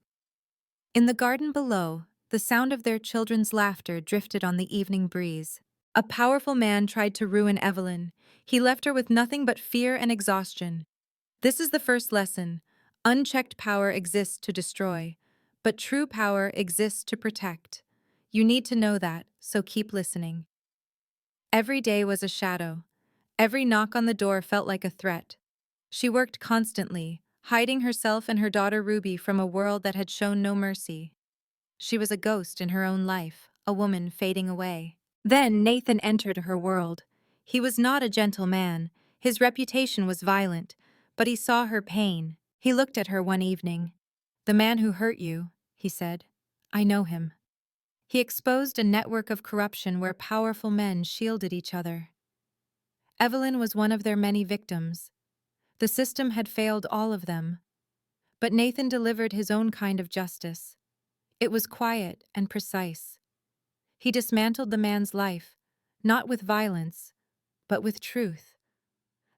Speaker 1: In the garden below, the sound of their children's laughter drifted on the evening breeze. A powerful man tried to ruin Evelyn. He left her with nothing but fear and exhaustion. This is the first lesson. Unchecked power exists to destroy, but true power exists to protect. You need to know that, so keep listening. Every day was a shadow. Every knock on the door felt like a threat. She worked constantly, hiding herself and her daughter Ruby from a world that had shown no mercy. She was a ghost in her own life, a woman fading away. Then Nathan entered her world. He was not a gentle man. His reputation was violent, but he saw her pain. He looked at her one evening. "The man who hurt you," he said. "I know him." He exposed a network of corruption where powerful men shielded each other. Evelyn was one of their many victims. The system had failed all of them. But Nathan delivered his own kind of justice. It was quiet and precise. He dismantled the man's life, not with violence, but with truth.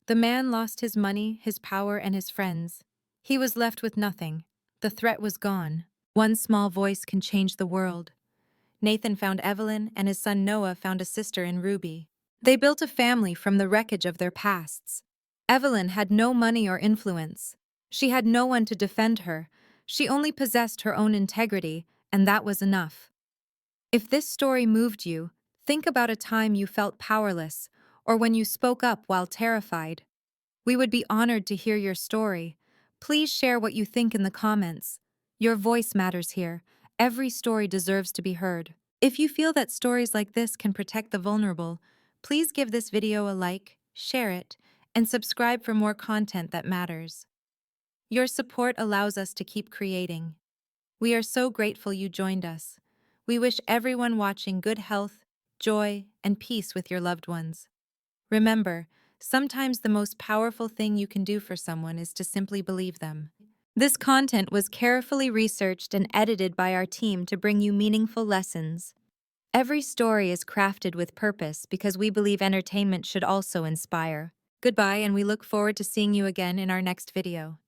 Speaker 1: The man lost his money, his power, and his friends. He was left with nothing. The threat was gone. One small voice can change the world. Nathan found Evelyn, and his son Noah found a sister in Ruby. They built a family from the wreckage of their pasts. Evelyn had no money or influence. She had no one to defend her. She only possessed her own integrity, and that was enough. If this story moved you, think about a time you felt powerless, or when you spoke up while terrified. We would be honored to hear your story. Please share what you think in the comments. Your voice matters here. Every story deserves to be heard. If you feel that stories like this can protect the vulnerable, please give this video a like, share it, and subscribe for more content that matters. Your support allows us to keep creating. We are so grateful you joined us. We wish everyone watching good health, joy, and peace with your loved ones. Remember, sometimes the most powerful thing you can do for someone is to simply believe them. This content was carefully researched and edited by our team to bring you meaningful lessons. Every story is crafted with purpose because we believe entertainment should also inspire. Goodbye, and we look forward to seeing you again in our next video.